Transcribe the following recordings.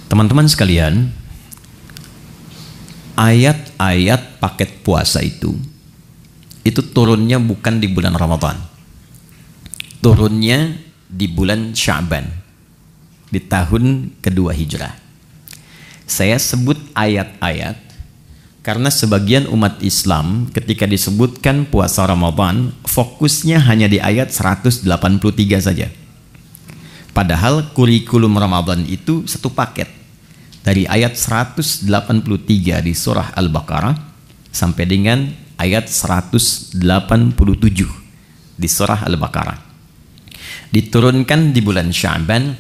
Teman-teman sekalian, ayat-ayat paket puasa itu turunnya bukan di bulan Ramadan, turunnya di bulan Sya'ban, di tahun kedua Hijrah. Saya sebut ayat-ayat karena sebagian umat Islam ketika disebutkan puasa Ramadan fokusnya hanya di ayat 183 saja. Padahal kurikulum Ramadan itu satu paket, dari ayat 183 di surah Al-Baqarah sampai dengan ayat 187 di surah Al-Baqarah. Diturunkan di bulan Sya'ban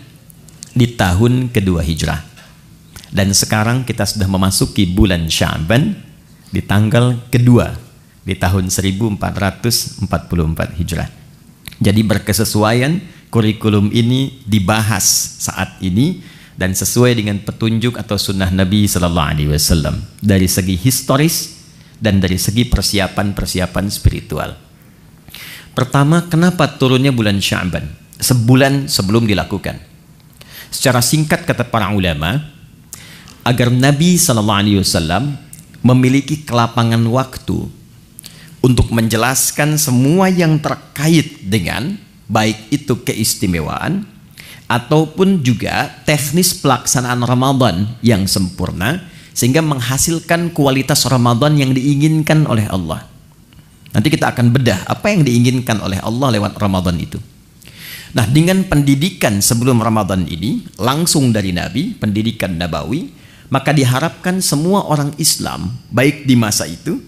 di tahun kedua Hijrah. Dan sekarang kita sudah memasuki bulan Sya'ban di tanggal kedua di tahun 1444 Hijrah. Jadi berkesesuaian kurikulum ini dibahas saat ini dan sesuai dengan petunjuk atau sunnah Nabi Sallallahu Alaihi Wasallam dari segi historis dan dari segi persiapan-persiapan spiritual. Pertama, kenapa turunnya bulan Sya'ban? Sebulan sebelum dilakukan. Secara singkat kata para ulama, agar Nabi Sallallahu Alaihi Wasallam memiliki kelapangan waktu untuk menjelaskan semua yang terkait dengan baik itu keistimewaan ataupun juga teknis pelaksanaan Ramadan yang sempurna, sehingga menghasilkan kualitas Ramadan yang diinginkan oleh Allah. Nanti kita akan bedah apa yang diinginkan oleh Allah lewat Ramadan itu. Nah, dengan pendidikan sebelum Ramadan ini langsung dari Nabi, pendidikan Nabawi, maka diharapkan semua orang Islam baik di masa itu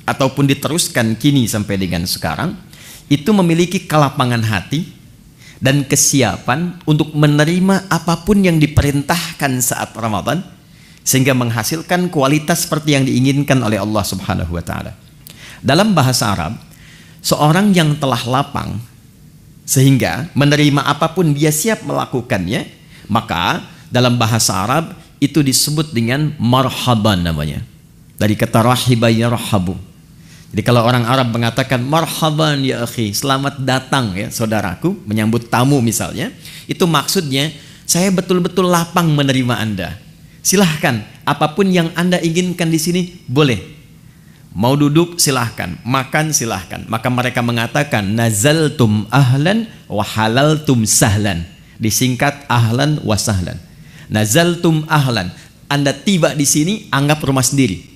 ataupun diteruskan kini sampai dengan sekarang itu memiliki kelapangan hati dan kesiapan untuk menerima apapun yang diperintahkan saat Ramadan, sehingga menghasilkan kualitas seperti yang diinginkan oleh Allah Subhanahu wa Ta'ala. Dalam bahasa Arab, seorang yang telah lapang sehingga menerima apapun dia siap melakukannya, maka dalam bahasa Arab itu disebut dengan marhaban namanya. Dari kata rahiba yarhabu. Jadi kalau orang Arab mengatakan marhaban ya akhi, selamat datang ya saudaraku, menyambut tamu misalnya, itu maksudnya saya betul-betul lapang menerima Anda. Silahkan, apapun yang Anda inginkan di sini boleh. Mau duduk silahkan, makan silahkan. Maka mereka mengatakan nazaltum ahlan wa halaltum sahlan. Disingkat ahlan wa sahlan. Nazaltum ahlan, Anda tiba di sini anggap rumah sendiri.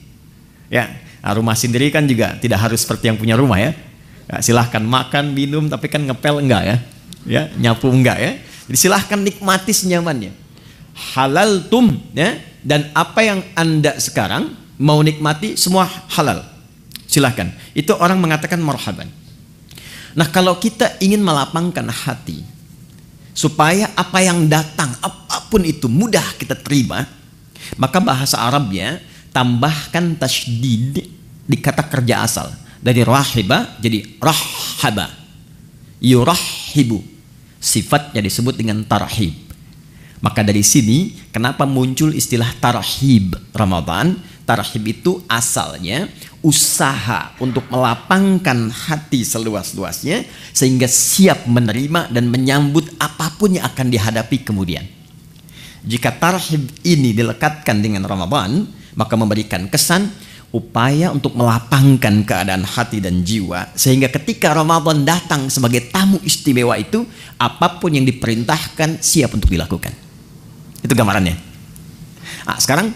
Ya, nah, rumah sendiri kan juga tidak harus seperti yang punya rumah ya. Ya, silahkan makan, minum, tapi kan ngepel enggak ya. Ya, nyapu enggak ya. Jadi silahkan nikmati senyamannya. Halaltum ya, dan apa yang Anda sekarang mau nikmati semua halal, silahkan. Itu orang mengatakan marhaban. Nah, kalau kita ingin melapangkan hati supaya apa yang datang apapun itu mudah kita terima, maka bahasa Arabnya tambahkan tasydid di kata kerja asal, dari rahiba jadi rahaba, yurahibu, sifatnya disebut dengan tarhib. Maka dari sini kenapa muncul istilah tarhib Ramadan? Tarhib itu asalnya usaha untuk melapangkan hati seluas-luasnya sehingga siap menerima dan menyambut apapun yang akan dihadapi kemudian. Jika tarhib ini dilekatkan dengan Ramadan, maka memberikan kesan upaya untuk melapangkan keadaan hati dan jiwa, sehingga ketika Ramadan datang sebagai tamu istimewa itu, apapun yang diperintahkan siap untuk dilakukan. Itu gambarannya. Nah, sekarang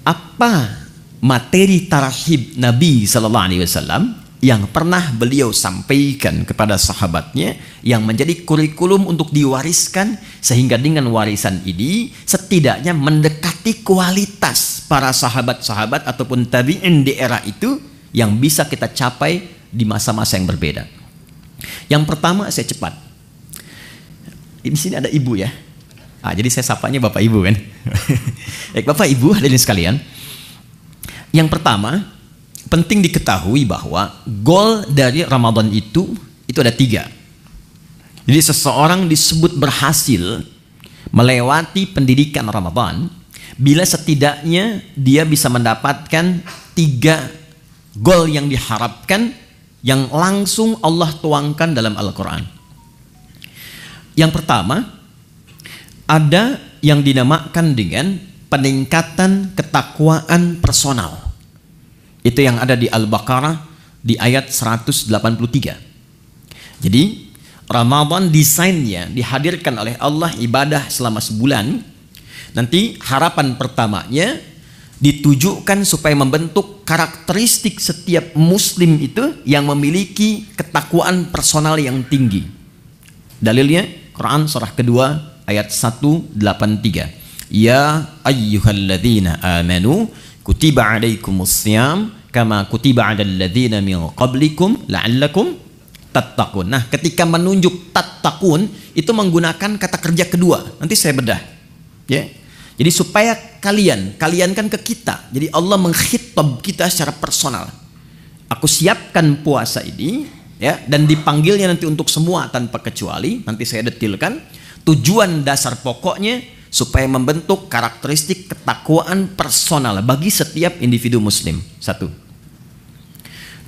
apa materi tarhib Nabi Sallallahu Alaihi Wasallam yang pernah beliau sampaikan kepada sahabatnya yang menjadi kurikulum untuk diwariskan, sehingga dengan warisan ini setidaknya mendekati kualitas para sahabat-sahabat ataupun tabi'in di era itu yang bisa kita capai di masa-masa yang berbeda. Yang pertama, saya cepat. Di sini ada ibu ya. Jadi saya sapanya Bapak Ibu kan. Bapak Ibu hadirin sekalian, yang pertama penting diketahui bahwa goal dari Ramadan itu ada 3. Jadi seseorang disebut berhasil melewati pendidikan Ramadan bila setidaknya dia bisa mendapatkan 3 goal yang diharapkan yang langsung Allah tuangkan dalam Al-Quran. Yang pertama, ada yang dinamakan dengan peningkatan ketakwaan personal. Itu yang ada di Al-Baqarah di ayat 183. Jadi Ramadan desainnya dihadirkan oleh Allah ibadah selama sebulan. Nanti harapan pertamanya ditujukan supaya membentuk karakteristik setiap muslim itu yang memiliki ketakwaan personal yang tinggi. Dalilnya Quran surah kedua ayat 183. Ya ayyuhalladzina amanu kutiba alaikumussyam kama kutiba alal ladzina min qablikum la'allakum tattaqun. Nah, ketika menunjuk tattaqun itu menggunakan kata kerja kedua. Nanti saya bedah. Ya. Jadi supaya kalian kan ke kita. Jadi Allah mengkhitab kita secara personal. Aku siapkan puasa ini ya, dan dipanggilnya nanti untuk semua tanpa kecuali. Nanti saya detilkan tujuan dasar pokoknya supaya membentuk karakteristik ketakwaan personal bagi setiap individu muslim. 1.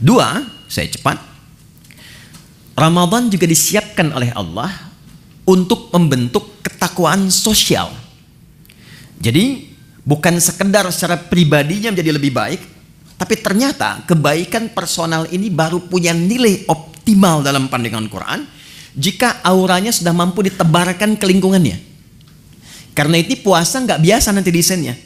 2, saya cepat. Ramadan juga disiapkan oleh Allah untuk membentuk ketakwaan sosial. Jadi bukan sekedar secara pribadinya menjadi lebih baik, tapi ternyata kebaikan personal ini baru punya nilai optimal dalam pandangan Quran jika auranya sudah mampu ditebarkan ke lingkungannya. Karena itu puasa nggak biasa nanti desainnya.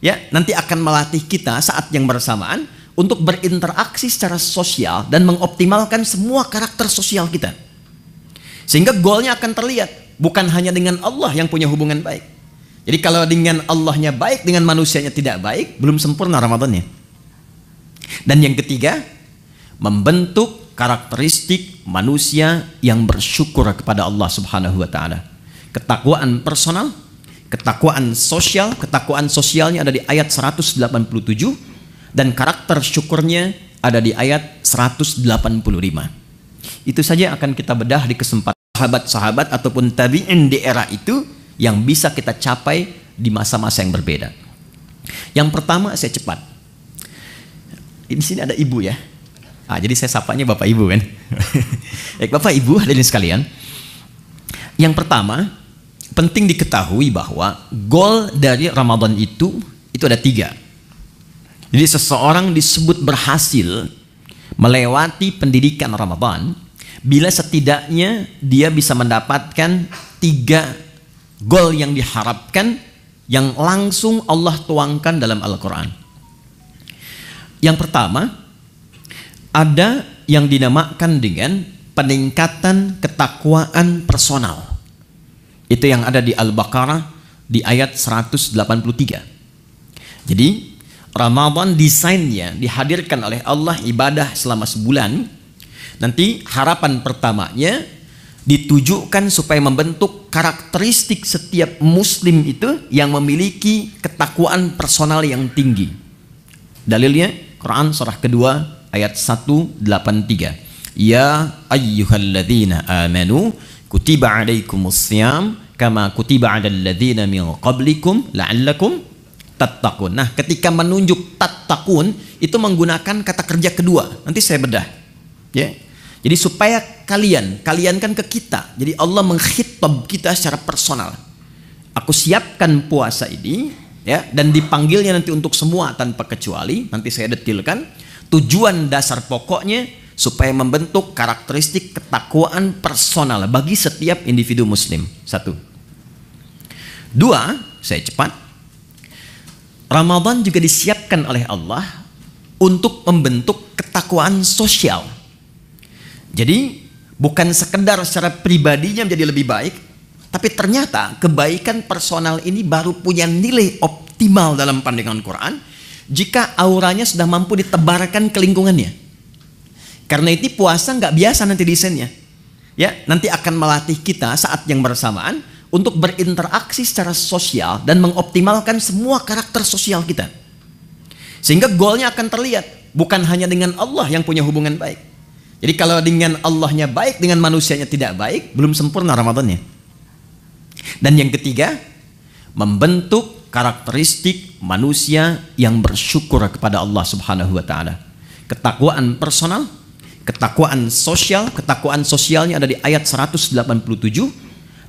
Ya, nanti akan melatih kita saat yang bersamaan untuk berinteraksi secara sosial dan mengoptimalkan semua karakter sosial kita. Sehingga goalnya akan terlihat bukan hanya dengan Allah yang punya hubungan baik. Jadi kalau dengan Allahnya baik, dengan manusianya tidak baik, belum sempurna Ramadannya. Dan yang ketiga, membentuk karakteristik manusia yang bersyukur kepada Allah Subhanahu wa taala. Ketakwaan personal, ketakwaan sosialnya ada di ayat 187 dan karakter syukurnya ada di ayat 185. Itu saja akan kita bedah di kesempatan sahabat-sahabat ataupun tabi'in di era itu yang bisa kita capai di masa-masa yang berbeda. Yang pertama, saya cepat. Di sini ada ibu ya. Jadi saya sapanya Bapak Ibu kan. Bapak Ibu hadirin sekalian. Yang pertama, penting diketahui bahwa goal dari Ramadan itu ada 3. Jadi seseorang disebut berhasil melewati pendidikan Ramadan bila setidaknya dia bisa mendapatkan 3 goal yang diharapkan yang langsung Allah tuangkan dalam Al-Quran. Yang pertama, ada yang dinamakan dengan peningkatan ketakwaan personal. Itu yang ada di Al-Baqarah di ayat 183. Jadi Ramadan desainnya dihadirkan oleh Allah ibadah selama sebulan. Nanti harapan pertamanya ditujukan supaya membentuk karakteristik setiap muslim itu yang memiliki ketakwaan personal yang tinggi. Dalilnya Quran surah kedua ayat 183. Ya ayyuhalladzina amanu kutiba alaikumussyam kama kutiba alal ladzina min qablikum la'allakum tattaqun. Nah, ketika menunjuk tattaqun itu menggunakan kata kerja kedua. Nanti saya bedah. Ya. Jadi supaya kalian kan ke kita. Jadi Allah mengkhitab kita secara personal. Aku siapkan puasa ini ya, dan dipanggilnya nanti untuk semua tanpa kecuali. Nanti saya detilkan tujuan dasar pokoknya supaya membentuk karakteristik ketakwaan personal bagi setiap individu muslim. 1. 2, saya cepat. Ramadan juga disiapkan oleh Allah untuk membentuk ketakwaan sosial. Jadi bukan sekedar secara pribadinya menjadi lebih baik, tapi ternyata kebaikan personal ini baru punya nilai optimal dalam pandangan Quran jika auranya sudah mampu ditebarkan ke lingkungannya. Karena itu puasa nggak biasa nanti desainnya. Ya, nanti akan melatih kita saat yang bersamaan untuk berinteraksi secara sosial dan mengoptimalkan semua karakter sosial kita. Sehingga goalnya akan terlihat bukan hanya dengan Allah yang punya hubungan baik. Jadi kalau dengan Allahnya baik, dengan manusianya tidak baik, belum sempurna Ramadannya. Dan yang ketiga, membentuk karakteristik manusia yang bersyukur kepada Allah Subhanahu wa taala. Ketakwaan personal, ketakwaan sosialnya ada di ayat 187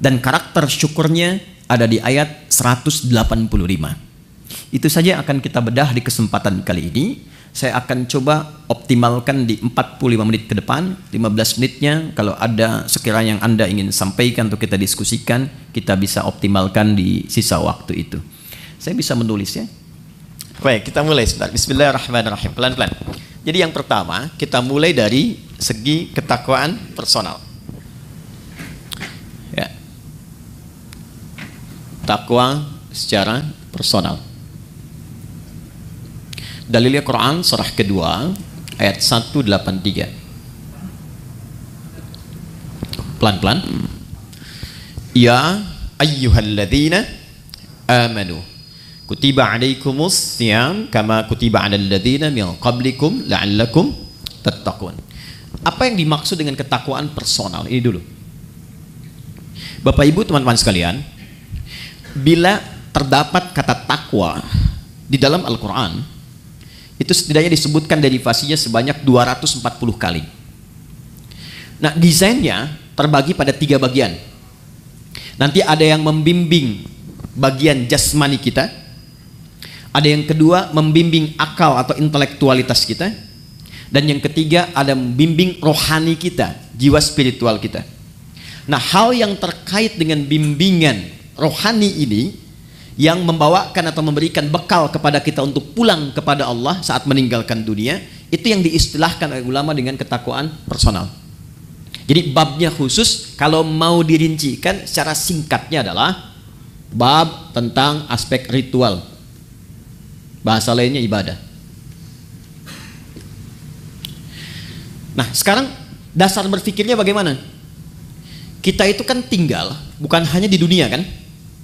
dan karakter syukurnya ada di ayat 185. Itu saja akan kita bedah di kesempatan kali ini. Saya akan coba optimalkan di 45 menit ke depan. 15 menitnya kalau ada sekiranya yang Anda ingin sampaikan atau kita diskusikan, kita bisa optimalkan di sisa waktu itu. Saya bisa menulis ya. Baik, kita mulai sebentar. Bismillahirrahmanirrahim. Pelan-pelan. Jadi yang pertama, kita mulai dari segi ketakwaan personal. Ya. Takwa secara personal. Dalilnya Quran surah kedua ayat 183. Pelan-pelan. Ya ayyuhalladzina amanu kutiba alaikumus siyam kama kutiba alal ladzina min qablikum la'allakum tattaqun. Apa yang dimaksud dengan ketakwaan personal? Ini dulu. Bapak Ibu, teman-teman sekalian, bila terdapat kata takwa di dalam Al-Quran, itu setidaknya disebutkan derivasinya sebanyak 240 kali. Nah, desainnya terbagi pada 3 bagian. Nanti ada yang membimbing bagian jasmani kita, ada yang kedua membimbing akal atau intelektualitas kita, dan yang ketiga ada membimbing rohani kita, jiwa spiritual kita. Nah, hal yang terkait dengan bimbingan rohani ini yang membawakan atau memberikan bekal kepada kita untuk pulang kepada Allah saat meninggalkan dunia, itu yang diistilahkan oleh ulama dengan ketakwaan personal. Jadi babnya khusus, kalau mau dirincikan secara singkatnya adalah bab tentang aspek ritual, bahasa lainnya ibadah. Nah, sekarang dasar berpikirnya bagaimana? Kita itu kan tinggal bukan hanya di dunia kan?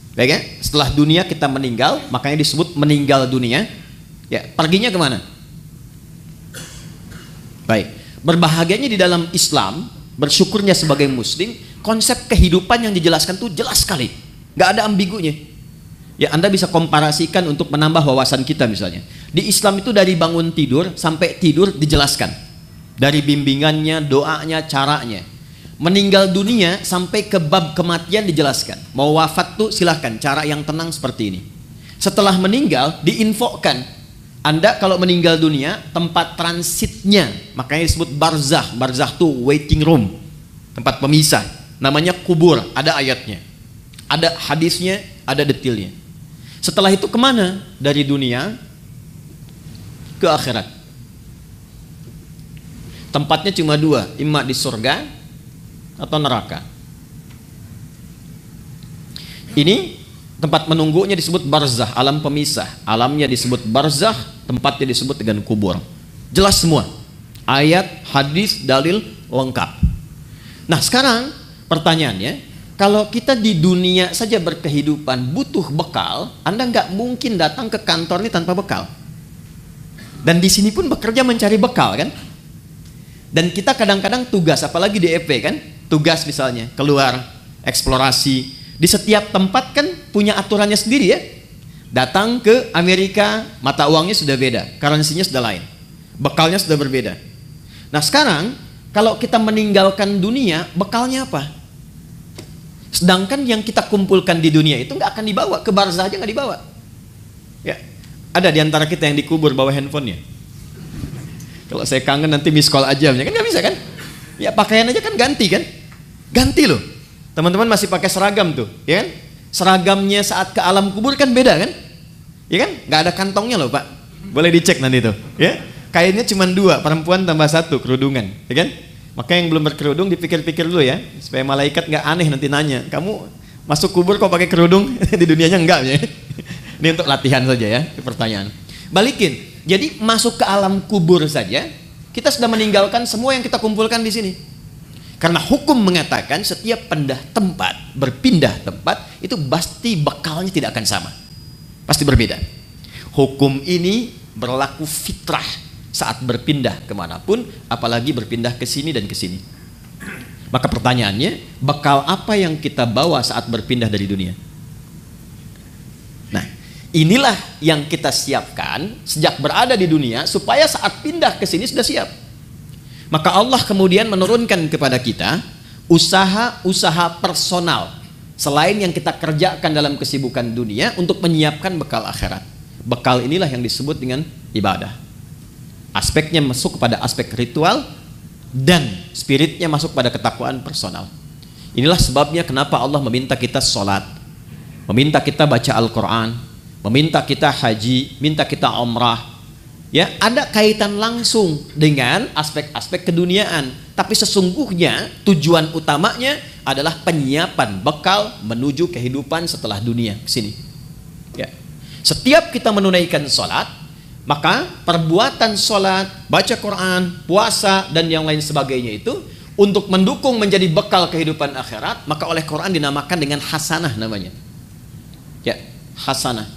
Baik ya? Setelah dunia kita meninggal, makanya disebut meninggal dunia. Ya, perginya kemana? Baik, berbahagianya di dalam Islam, bersyukurnya sebagai Muslim, konsep kehidupan yang dijelaskan tuh jelas sekali, nggak ada ambigunya. Ya, Anda bisa komparasikan untuk menambah wawasan kita misalnya. Di Islam itu dari bangun tidur sampai tidur dijelaskan, dari bimbingannya, doanya, caranya. Meninggal dunia sampai ke bab kematian dijelaskan. Mau wafat tuh silahkan, cara yang tenang seperti ini. Setelah meninggal diinfokan, Anda kalau meninggal dunia tempat transitnya, makanya disebut barzah. Barzah tuh waiting room, tempat pemisah, namanya kubur. Ada ayatnya, ada hadisnya, ada detailnya. Setelah itu kemana? Dari dunia ke akhirat. Tempatnya cuma 2, imma di surga atau neraka. Ini tempat menunggunya disebut barzah, alam pemisah. Alamnya disebut barzah, tempatnya disebut dengan kubur. Jelas semua, ayat, hadis, dalil lengkap. Nah, sekarang pertanyaannya, kalau kita di dunia saja berkehidupan butuh bekal, Anda nggak mungkin datang ke kantor ini tanpa bekal. Dan di sini pun bekerja mencari bekal kan? Dan kita kadang-kadang tugas, apalagi di EP kan, tugas misalnya keluar eksplorasi di setiap tempat kan punya aturannya sendiri ya. Datang ke Amerika, mata uangnya sudah beda, currency-nya sudah lain, bekalnya sudah berbeda. Nah, sekarang kalau kita meninggalkan dunia, bekalnya apa? Sedangkan yang kita kumpulkan di dunia itu nggak akan dibawa ke barzah, aja nggak dibawa. Ya, ada di antara kita yang dikubur bawa handphonenya. Kalau saya kangen nanti miss call aja, kan nggak bisa kan? Ya pakaian aja kan ganti kan? Ganti loh. Teman-teman masih pakai seragam tuh, ya kan? Seragamnya saat ke alam kubur kan beda kan? Ya kan? Nggak ada kantongnya loh Pak. Boleh dicek nanti tuh, ya? Kainnya cuma 2, perempuan tambah 1, kerudungan, ya kan? Maka yang belum berkerudung dipikir-pikir dulu ya, supaya malaikat nggak aneh nanti nanya, kamu masuk kubur kok pakai kerudung? Di dunianya enggak ya? Ini untuk latihan saja ya, pertanyaan. Balikin. Jadi masuk ke alam kubur saja, kita sudah meninggalkan semua yang kita kumpulkan di sini. Karena hukum mengatakan setiap berpindah tempat, itu pasti bekalnya tidak akan sama. Pasti berbeda. Hukum ini berlaku fitrah saat berpindah kemanapun, apalagi berpindah ke sini dan ke sini. Maka pertanyaannya, bekal apa yang kita bawa saat berpindah dari dunia? Nah, inilah yang kita siapkan sejak berada di dunia, supaya saat pindah ke sini sudah siap. Maka Allah kemudian menurunkan kepada kita usaha-usaha personal selain yang kita kerjakan dalam kesibukan dunia untuk menyiapkan bekal akhirat. Bekal inilah yang disebut dengan ibadah. Aspeknya masuk kepada aspek ritual dan spiritnya masuk pada ketakwaan personal. Inilah sebabnya kenapa Allah meminta kita sholat, meminta kita baca Al-Quran, meminta kita haji, minta kita umrah. Ya, ada kaitan langsung dengan aspek-aspek keduniaan. Tapi sesungguhnya tujuan utamanya adalah penyiapan bekal menuju kehidupan setelah dunia sini. Ya. Setiap kita menunaikan sholat, maka perbuatan sholat, baca Quran, puasa dan yang lain sebagainya itu untuk mendukung menjadi bekal kehidupan akhirat, maka oleh Quran dinamakan dengan hasanah namanya. Ya, hasanah.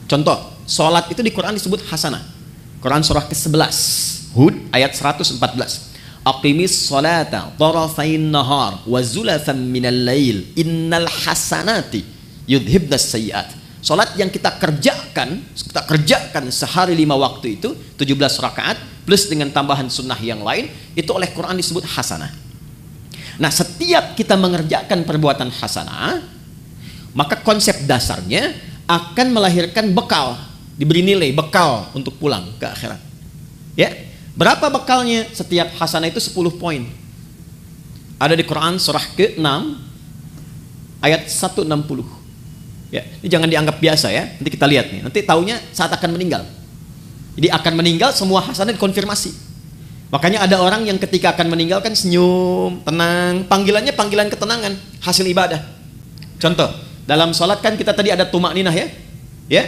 Contoh, sholat itu di Quran disebut hasanah. Quran surah ke-11 Hud ayat 114. Aqimis sholata tarafain nahar wa zulafan minal lail innal hasanati yudhibnas sayyiat. Sholat yang kita kerjakan sehari 5 waktu itu 17 rakaat plus dengan tambahan sunnah yang lain, itu oleh Quran disebut hasanah. Nah, setiap kita mengerjakan perbuatan hasanah, maka konsep dasarnya akan melahirkan bekal, diberi nilai bekal untuk pulang ke akhirat. Ya, berapa bekalnya? Setiap hasanah itu 10 poin. Ada di Quran surah ke-6 ayat 160. Ya, ini jangan dianggap biasa ya. Nanti kita lihat nih. Nanti taunya saat akan meninggal. Jadi akan meninggal semua hasanah dikonfirmasi. Makanya ada orang yang ketika akan meninggal kan senyum, tenang. Panggilannya panggilan ketenangan, hasil ibadah. Contoh, dalam sholat kan kita tadi ada tumak ninah ya. Ya,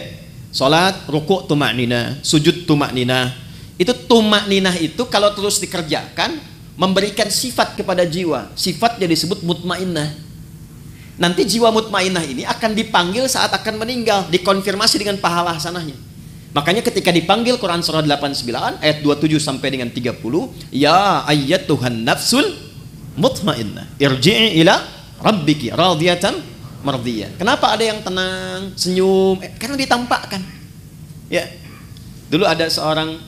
sholat, ruku' tumak ninah, sujud tumak ninah. Itu tumak ninah itu kalau terus dikerjakan memberikan sifat kepada jiwa. Sifatnya disebut mutmainnah. Nanti jiwa mutmainnah ini akan dipanggil saat akan meninggal, dikonfirmasi dengan pahala hasanahnya. Makanya ketika dipanggil Quran surah 89 ayat 27 sampai dengan 30, ya ayyatuhan nafsul mutmainnah irji'i ila rabbiki radiyatan mardiyah. Kenapa ada yang tenang, senyum? Karena ditampakkan. Ya. Dulu ada seorang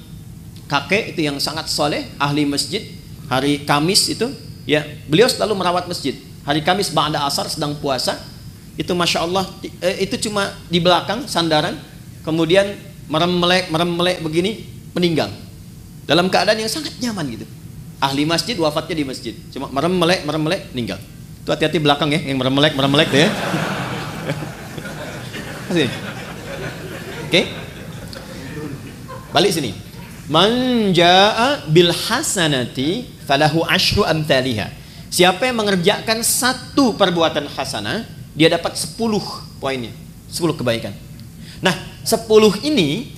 kakek itu yang sangat soleh, ahli masjid. Hari Kamis itu, ya, beliau selalu merawat masjid. Hari Kamis ba'da asar sedang puasa, itu masya Allah, itu cuma di belakang sandaran, kemudian merem-melek begini, meninggal. Dalam keadaan yang sangat nyaman gitu. Ahli masjid, wafatnya di masjid. Cuma merem-melek, meninggal. Itu hati-hati belakang ya, yang merem-melek tuh ya. Oke. Balik sini. Man jaa bil hasanati falahu asyru amthaliha. Siapa yang mengerjakan satu perbuatan hasanah, dia dapat 10 poinnya, 10 kebaikan. Nah, 10 ini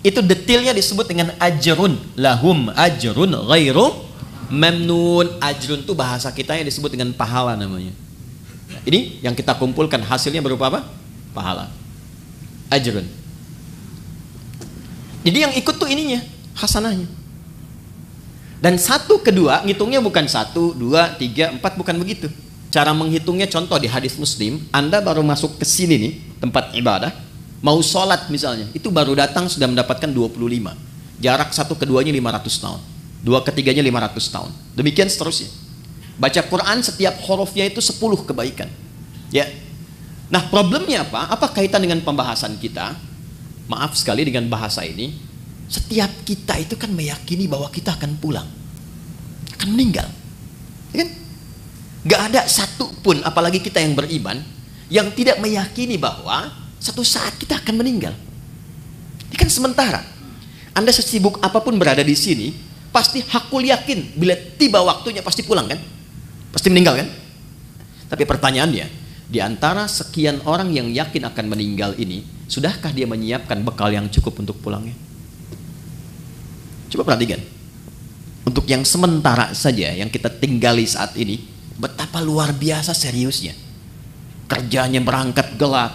itu detailnya disebut dengan ajrun, lahum ajrun ghairu mamnun. Ajrun itu bahasa kita yang disebut dengan pahala namanya. Nah, ini yang kita kumpulkan hasilnya berupa apa? Pahala. Ajrun. Jadi yang ikut tuh ininya, hasanahnya. Dan 1, 2 ngitungnya bukan 1, 2, 3, 4, bukan begitu. Cara menghitungnya contoh di hadis Muslim, Anda baru masuk ke sini nih, tempat ibadah, mau sholat misalnya, itu baru datang sudah mendapatkan 25. Jarak 1 ke 2-nya 500 tahun. 2 ke 3-nya 500 tahun. Demikian seterusnya. Baca Quran setiap hurufnya itu 10 kebaikan. Ya. Nah, problemnya apa? Apa kaitan dengan pembahasan kita? Maaf sekali dengan bahasa ini. Setiap kita itu kan meyakini bahwa kita akan pulang, akan meninggal, ya kan? Gak ada satu pun, apalagi kita yang beriman, yang tidak meyakini bahwa satu saat kita akan meninggal. Ini kan sementara. Anda sesibuk apapun berada di sini, pasti hakul yakin bila tiba waktunya pasti pulang kan, pasti meninggal kan. Tapi pertanyaannya, di antara sekian orang yang yakin akan meninggal ini, sudahkah dia menyiapkan bekal yang cukup untuk pulangnya? Coba perhatikan. Untuk yang sementara saja yang kita tinggali saat ini, betapa luar biasa seriusnya. Kerjanya berangkat gelap,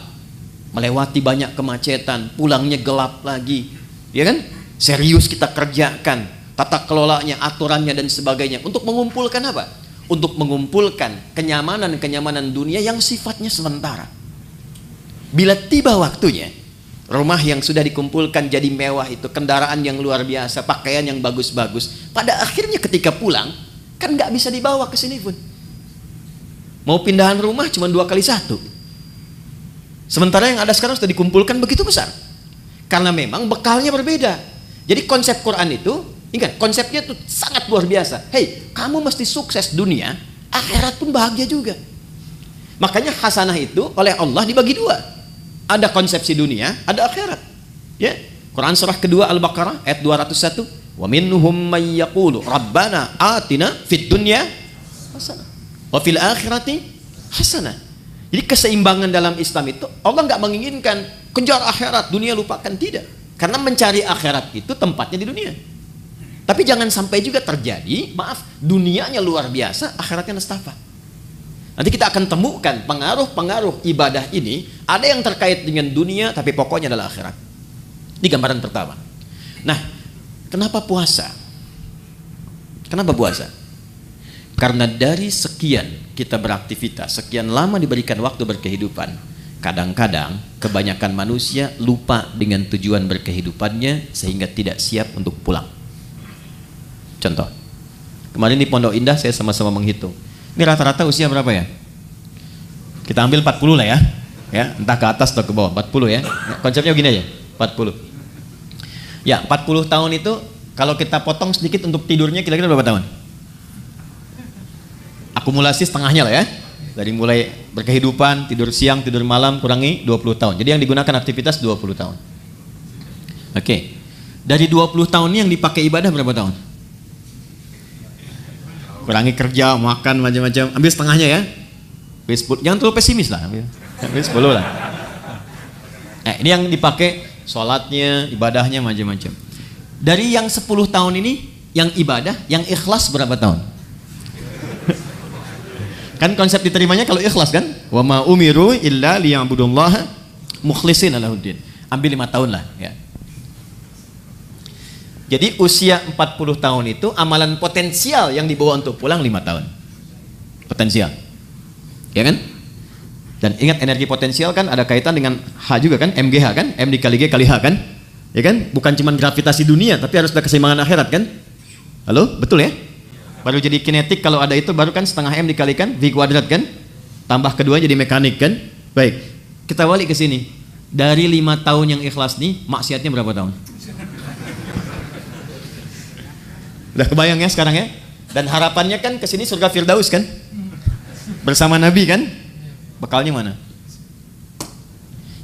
melewati banyak kemacetan, pulangnya gelap lagi. Ya kan? Serius kita kerjakan, tata kelolanya, aturannya dan sebagainya. Untuk mengumpulkan apa? Untuk mengumpulkan kenyamanan-kenyamanan dunia yang sifatnya sementara. Bila tiba waktunya, rumah yang sudah dikumpulkan jadi mewah itu, kendaraan yang luar biasa, pakaian yang bagus-bagus, pada akhirnya ketika pulang kan nggak bisa dibawa ke sini pun. Mau pindahan rumah cuma 2 kali 1. Sementara yang ada sekarang sudah dikumpulkan begitu besar. Karena memang bekalnya berbeda. Jadi konsep Quran itu, ingat, konsepnya itu sangat luar biasa. Hei, kamu mesti sukses dunia, akhirat pun bahagia juga. Makanya hasanah itu oleh Allah dibagi dua. Ada konsepsi dunia, ada akhirat. Ya, Quran surah kedua Al-Baqarah ayat 201. Wa minhum may yaqulu rabbana atina fid dunya hasanah wa fil akhirati hasanah. Jadi keseimbangan dalam Islam itu Allah nggak menginginkan kejar akhirat, dunia lupakan, tidak. Karena mencari akhirat itu tempatnya di dunia. Tapi jangan sampai juga terjadi, maaf, dunianya luar biasa, akhiratnya nestapa. Nanti kita akan temukan pengaruh-pengaruh ibadah ini ada yang terkait dengan dunia tapi pokoknya adalah akhirat. Ini gambaran pertama. Nah, kenapa puasa? Kenapa puasa? Karena dari sekian kita beraktivitas, sekian lama diberikan waktu berkehidupan, kadang-kadang kebanyakan manusia lupa dengan tujuan berkehidupannya sehingga tidak siap untuk pulang. Contoh, kemarin di Pondok Indah saya sama-sama menghitung. Ini rata-rata usia berapa ya? Kita ambil 40 lah ya. Ya, entah ke atas atau ke bawah, 40 ya. Konsepnya begini aja, 40. Ya, 40 tahun itu kalau kita potong sedikit untuk tidurnya kira-kira berapa tahun? Akumulasi setengahnya lah ya. Dari mulai berkehidupan, tidur siang, tidur malam, kurangi 20 tahun. Jadi yang digunakan aktivitas 20 tahun. Oke. Dari 20 tahun ini yang dipakai ibadah berapa tahun? Kurangi kerja, makan, macam-macam. Ambil setengahnya ya. Jangan terlalu pesimis lah. Ambil 10 lah. Nah, ini yang dipakai sholatnya, ibadahnya, macam-macam. Dari yang 10 tahun ini, yang ibadah, yang ikhlas berapa tahun? Kan konsep diterimanya kalau ikhlas kan? Wa ma umiru illa liya'budullaha mukhlishina lahuddin. Ambil 5 tahun lah ya. Jadi usia 40 tahun itu amalan potensial yang dibawa untuk pulang 5 tahun. Potensial. Ya kan? Dan ingat energi potensial kan ada kaitan dengan H juga kan? MGH kan? M dikali G kali H kan? Ya kan? Bukan cuma gravitasi dunia tapi harus ada keseimbangan akhirat kan? Halo? Betul ya? Baru jadi kinetik kalau ada itu baru kan setengah M dikalikan V kuadrat kan? Tambah kedua jadi mekanik kan? Baik. Kita balik ke sini. Dari 5 tahun yang ikhlas nih, maksiatnya berapa tahun? Udah kebayang ya sekarang ya? Dan harapannya kan ke sini surga Firdaus kan? Bersama Nabi kan? Bekalnya mana?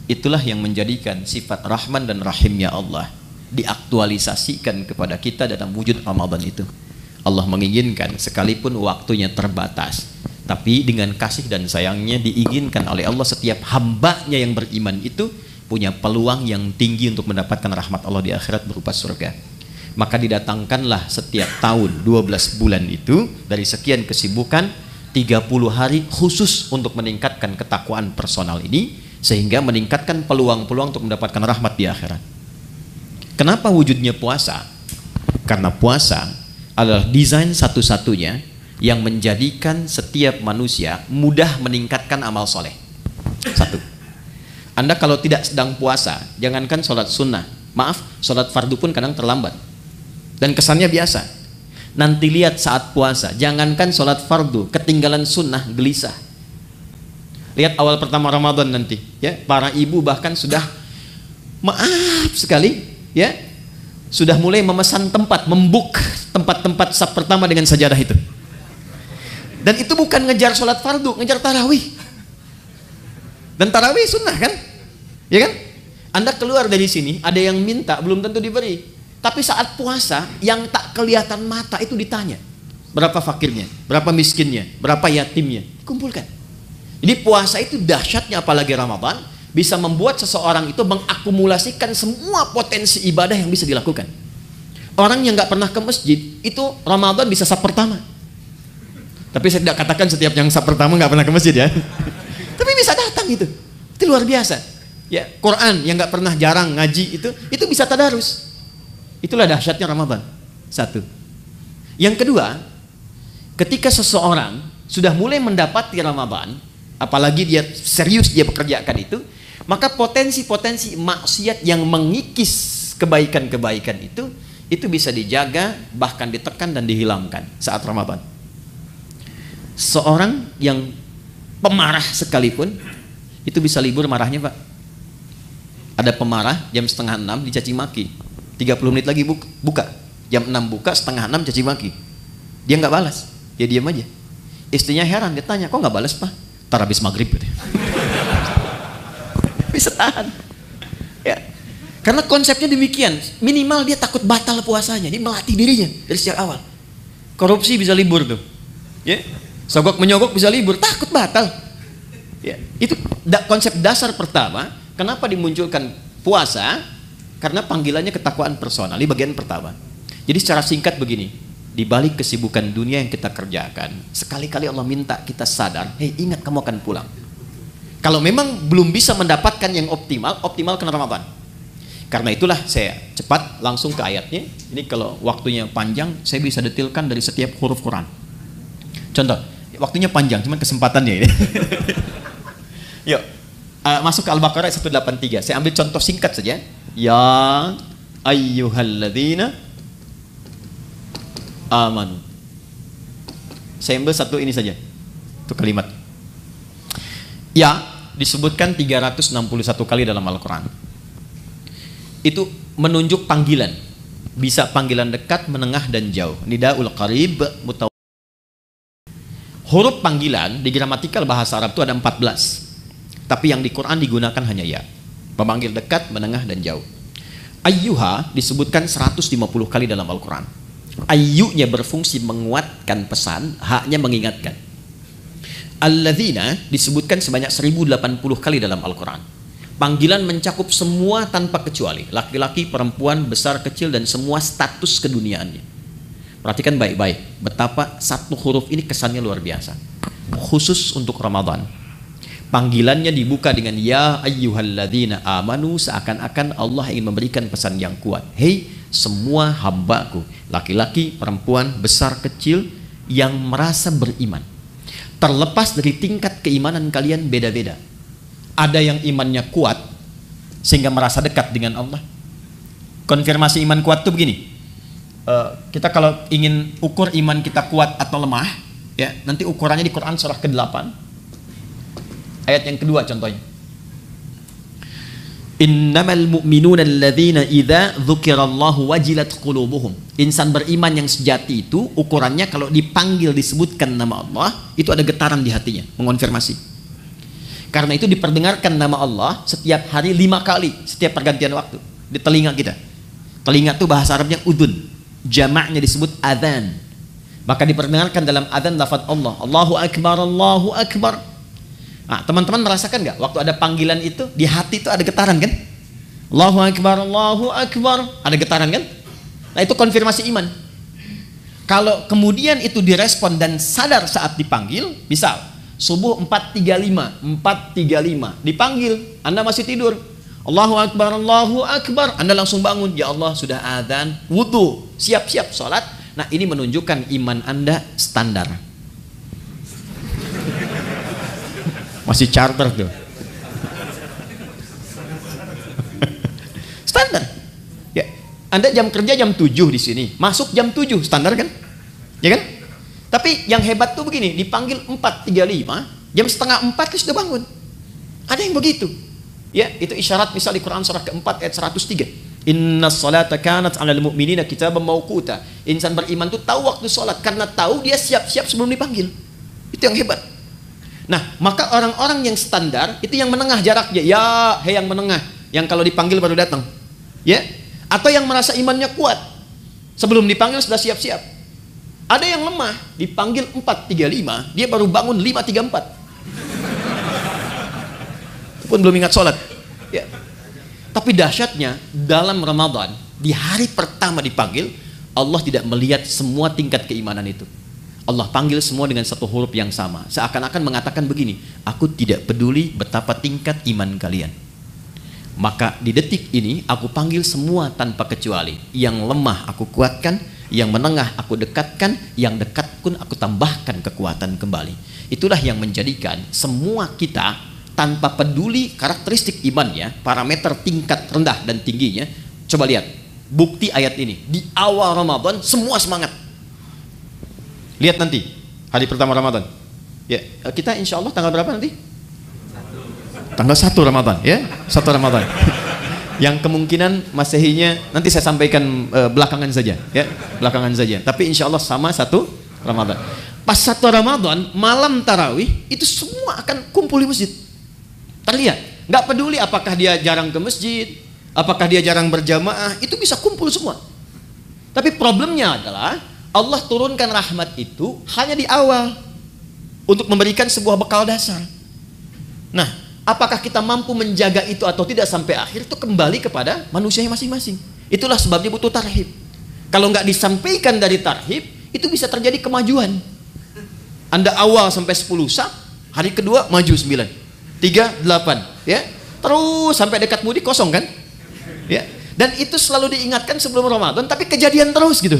Itulah yang menjadikan sifat Rahman dan Rahimnya Allah diaktualisasikan kepada kita dalam wujud Ramadan itu. Allah menginginkan sekalipun waktunya terbatas, tapi dengan kasih dan sayangnya diinginkan oleh Allah setiap hambanya yang beriman itu punya peluang yang tinggi untuk mendapatkan rahmat Allah di akhirat berupa surga. Maka didatangkanlah setiap tahun 12 bulan itu dari sekian kesibukan 30 hari khusus untuk meningkatkan ketakwaan personal ini sehingga meningkatkan peluang-peluang untuk mendapatkan rahmat di akhirat. Kenapa wujudnya puasa? Karena puasa adalah desain satu-satunya yang menjadikan setiap manusia mudah meningkatkan amal soleh. Satu, Anda kalau tidak sedang puasa, jangankan sholat sunnah, maaf, sholat fardu pun kadang terlambat dan kesannya biasa. Nanti lihat saat puasa, jangankan sholat fardu, ketinggalan sunnah, gelisah. Lihat awal pertama Ramadan nanti, ya, para ibu bahkan sudah maaf sekali, ya, sudah mulai memesan tempat, membuk tempat-tempat saf pertama dengan sajadah itu. Dan itu bukan ngejar sholat fardu, ngejar tarawih. Dan tarawih sunnah kan, ya kan? Anda keluar dari sini, ada yang minta, belum tentu diberi. Tapi saat puasa, yang tak kelihatan mata itu ditanya. Berapa fakirnya, berapa miskinnya, berapa yatimnya, dikumpulkan. Jadi puasa itu dahsyatnya, apalagi Ramadan, bisa membuat seseorang itu mengakumulasikan semua potensi ibadah yang bisa dilakukan. Orang yang nggak pernah ke masjid, itu Ramadan bisa saf pertama. Tapi saya tidak katakan setiap yang saf pertama nggak pernah ke masjid ya. Tapi bisa datang itu luar biasa. Ya, Quran yang nggak pernah jarang ngaji itu bisa tadarus. Itulah dahsyatnya Ramadan. Satu. Yang kedua, ketika seseorang sudah mulai mendapati Ramadan, apalagi dia serius dia pekerjakan itu, maka potensi-potensi maksiat yang mengikis kebaikan-kebaikan itu bisa dijaga, bahkan ditekan dan dihilangkan saat Ramadan. Seorang yang pemarah sekalipun, Itu bisa libur marahnya, Pak. Ada pemarah jam setengah 6 dicaci maki, 30 menit lagi buka, jam 6 buka, setengah 6 caci maki. Dia nggak balas, dia diam aja. Istrinya heran, dia tanya, kok nggak balas, Pak? Tar habis maghrib gitu. Bisa tahan ya, karena konsepnya demikian. Minimal dia takut batal puasanya, dia melatih dirinya dari sejak awal. Korupsi bisa libur tuh ya, sogok menyogok bisa libur, takut batal ya. Itu konsep dasar pertama kenapa dimunculkan puasa, karena panggilannya ketakwaan personal di bagian pertama. Jadi secara singkat begini, di balik kesibukan dunia yang kita kerjakan, sekali-kali Allah minta kita sadar, hei, ingat kamu akan pulang. Kalau memang belum bisa mendapatkan yang optimal, optimalkan Ramadan. Karena itulah saya cepat langsung ke ayatnya. Ini kalau waktunya panjang, saya bisa detilkan dari setiap huruf Quran. Contoh, waktunya panjang, cuman kesempatannya ini. Yuk, masuk ke Al-Baqarah 183. Saya ambil contoh singkat saja. Ya ayyuhalladzina amanu. Saya ambil satu ini saja. Itu kalimat. Ya, disebutkan 361 kali dalam Al-Quran. Itu menunjuk panggilan. Bisa panggilan dekat, menengah, dan jauh. Nidaul qarib, mutawassit. Huruf panggilan di gramatikal bahasa Arab itu ada 14. Tapi yang di Quran digunakan hanya ya. Pemanggil dekat, menengah, dan jauh. Ayyuha disebutkan 150 kali dalam Al-Quran. Ayyunya berfungsi menguatkan pesan, haknya mengingatkan. Alladzina disebutkan sebanyak 1080 kali dalam Al-Quran. Panggilan mencakup semua tanpa kecuali, laki-laki, perempuan, besar, kecil, dan semua status keduniaannya. Perhatikan baik-baik betapa satu huruf ini kesannya luar biasa. Khusus untuk Ramadan, panggilannya dibuka dengan ya ayyuhalladzina amanu, seakan-akan Allah ingin memberikan pesan yang kuat. Hei semua hambaku, laki-laki, perempuan, besar, kecil, yang merasa beriman. Terlepas dari tingkat keimanan kalian beda-beda. Ada yang imannya kuat sehingga merasa dekat dengan Allah. Konfirmasi iman kuat itu begini. Kita kalau ingin ukur iman kita kuat atau lemah, ya, nanti ukurannya di Quran surah ke-8. Ayat yang kedua contohnya. Innamal mu'minuna alladzina idza dzukirallahu wajilat qulubuhum. Insan beriman yang sejati itu ukurannya kalau dipanggil disebutkan nama Allah, itu ada getaran di hatinya, mengonfirmasi. Karena itu diperdengarkan nama Allah setiap hari 5 kali, setiap pergantian waktu di telinga kita. Telinga itu bahasa Arabnya udun, jamaknya disebut adzan. Maka diperdengarkan dalam adzan lafaz Allah, Allahu Akbar, Allahu Akbar. Nah, teman-teman merasakan nggak waktu ada panggilan itu di hati itu ada getaran kan? Allahu Akbar, Allahu Akbar, ada getaran kan? Nah, itu konfirmasi iman. Kalau kemudian itu direspon dan sadar saat dipanggil, misal subuh 4.35 dipanggil, Anda masih tidur, Allahu Akbar, Allahu Akbar, Anda langsung bangun, ya Allah sudah adzan, wudu, siap-siap sholat. Nah, ini menunjukkan iman Anda standar. Masih charter tuh. Standar. Ya, Anda jam kerja jam 7 di sini, masuk jam 7, standar kan? Ya kan? Tapi yang hebat tuh begini, dipanggil 4.35, jam setengah 4 sudah bangun. Ada yang begitu. Ya, itu isyarat misal di Quran surah ke-4 ayat 103. Inna salata kanat 'alal mu'minina kitaban mauquta. Insan beriman tuh tahu waktu sholat karena tahu dia siap-siap sebelum dipanggil. Itu yang hebat. Nah, maka orang-orang yang standar itu yang menengah jaraknya. Ya, hei yang menengah, yang kalau dipanggil baru datang. Ya, atau yang merasa imannya kuat, sebelum dipanggil sudah siap-siap. Ada yang lemah, dipanggil 4.35, dia baru bangun 5.34. Itu pun belum ingat sholat. Ya. Tapi dahsyatnya dalam Ramadan, di hari pertama dipanggil, Allah tidak melihat semua tingkat keimanan itu. Allah panggil semua dengan satu huruf yang sama, seakan-akan mengatakan begini, aku tidak peduli betapa tingkat iman kalian, maka di detik ini aku panggil semua tanpa kecuali. Yang lemah aku kuatkan, yang menengah aku dekatkan, yang dekat pun aku tambahkan kekuatan kembali. Itulah yang menjadikan semua kita tanpa peduli karakteristik imannya, parameter tingkat rendah dan tingginya. Coba lihat bukti ayat ini. Di awal Ramadan semua semangat. Lihat nanti hari pertama Ramadan. Ya, kita insya Allah tanggal berapa nanti? tanggal 1 Ramadan ya, 1 Ramadan. Yang kemungkinan Masehinya nanti saya sampaikan belakangan saja ya, belakangan saja. Tapi insya Allah sama 1 Ramadan. Pas 1 Ramadan malam tarawih itu semua akan kumpul di masjid. Terlihat, nggak peduli apakah dia jarang ke masjid, apakah dia jarang berjamaah, itu bisa kumpul semua. Tapi problemnya adalah Allah turunkan rahmat itu hanya di awal untuk memberikan sebuah bekal dasar. Nah, apakah kita mampu menjaga itu atau tidak sampai akhir itu kembali kepada manusianya masing-masing. Itulah sebabnya butuh tarhib. Kalau nggak disampaikan dari tarhib, itu bisa terjadi kemajuan. Anda awal sampai 10 sak, hari kedua maju 9, 3, 8, ya, terus sampai dekat mudik kosong kan, ya. Dan itu selalu diingatkan sebelum Ramadan, tapi kejadian terus gitu.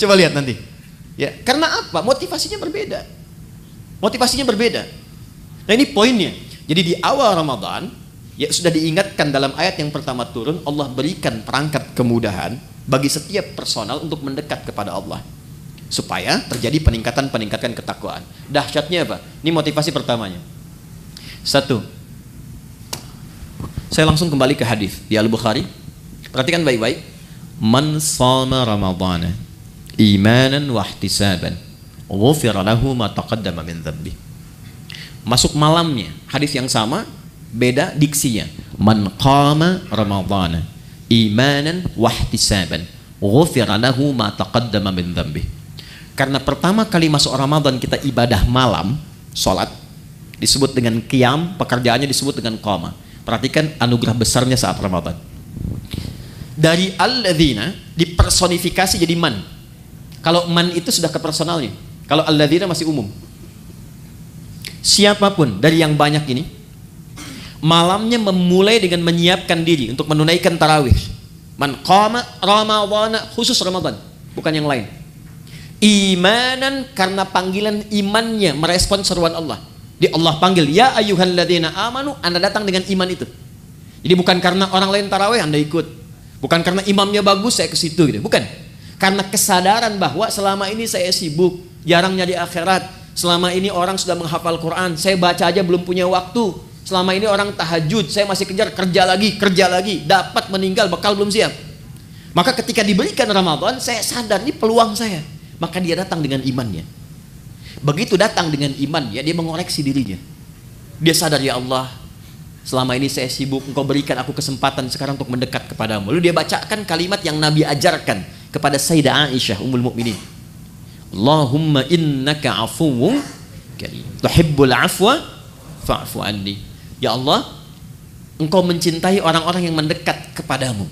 Coba lihat nanti, ya. Karena apa? Motivasinya berbeda. Motivasinya berbeda. Nah ini poinnya. Jadi di awal Ramadan, ya sudah diingatkan dalam ayat yang pertama turun, Allah berikan perangkat kemudahan bagi setiap personal untuk mendekat kepada Allah, supaya terjadi peningkatan ketakwaan. Dahsyatnya apa? Ini motivasi pertamanya. 1. Saya langsung kembali ke hadis di Al-Bukhari. Perhatikan baik-baik. Man shama Ramadhana imanan wa ihtisaban ghufira lahu ma taqaddama min dhanbi. Masuk malamnya, hadis yang sama, beda diksinya. Man qama Ramadhana imanan wa ihtisaban ghufira lahu ma taqaddama min dhanbi. Karena pertama kali masuk Ramadan kita ibadah malam, salat, disebut dengan qiyam, pekerjaannya disebut dengan qama. Perhatikan anugerah besarnya saat Ramadan. Dari alladzina dipersonifikasi jadi man. Kalau man itu sudah ke personalnya. Kalau alladzina masih umum. Siapapun dari yang banyak ini, malamnya memulai dengan menyiapkan diri untuk menunaikan tarawih. Man qama Ramadhana, khusus Ramadan, bukan yang lain. Imanan, karena panggilan imannya merespon seruan Allah. Di Allah panggil, ya ayyuhalladzina amanu, Anda datang dengan iman itu. Jadi bukan karena orang lain tarawih Anda ikut, bukan karena imamnya bagus saya ke situ gitu, bukan. Karena kesadaran bahwa selama ini saya sibuk, jarang nyari akhirat. Selama ini orang sudah menghafal Quran, saya baca aja belum punya waktu. Selama ini orang tahajud, saya masih kejar kerja lagi, dapat meninggal bekal belum siap. Maka ketika diberikan Ramadan, saya sadar ini peluang saya. Maka dia datang dengan imannya. Begitu datang dengan imannya, dia mengoreksi dirinya. Dia sadar, ya Allah, selama ini saya sibuk, Engkau berikan aku kesempatan sekarang untuk mendekat kepadamu. Lalu dia bacakan kalimat yang Nabi ajarkan kepada Sayyidah Aisyah Ummul Mukminin. Allahumma innaka afuwwun karim tuhibbul afwa fa'fu anni. Ya Allah, Engkau mencintai orang-orang yang mendekat kepadamu.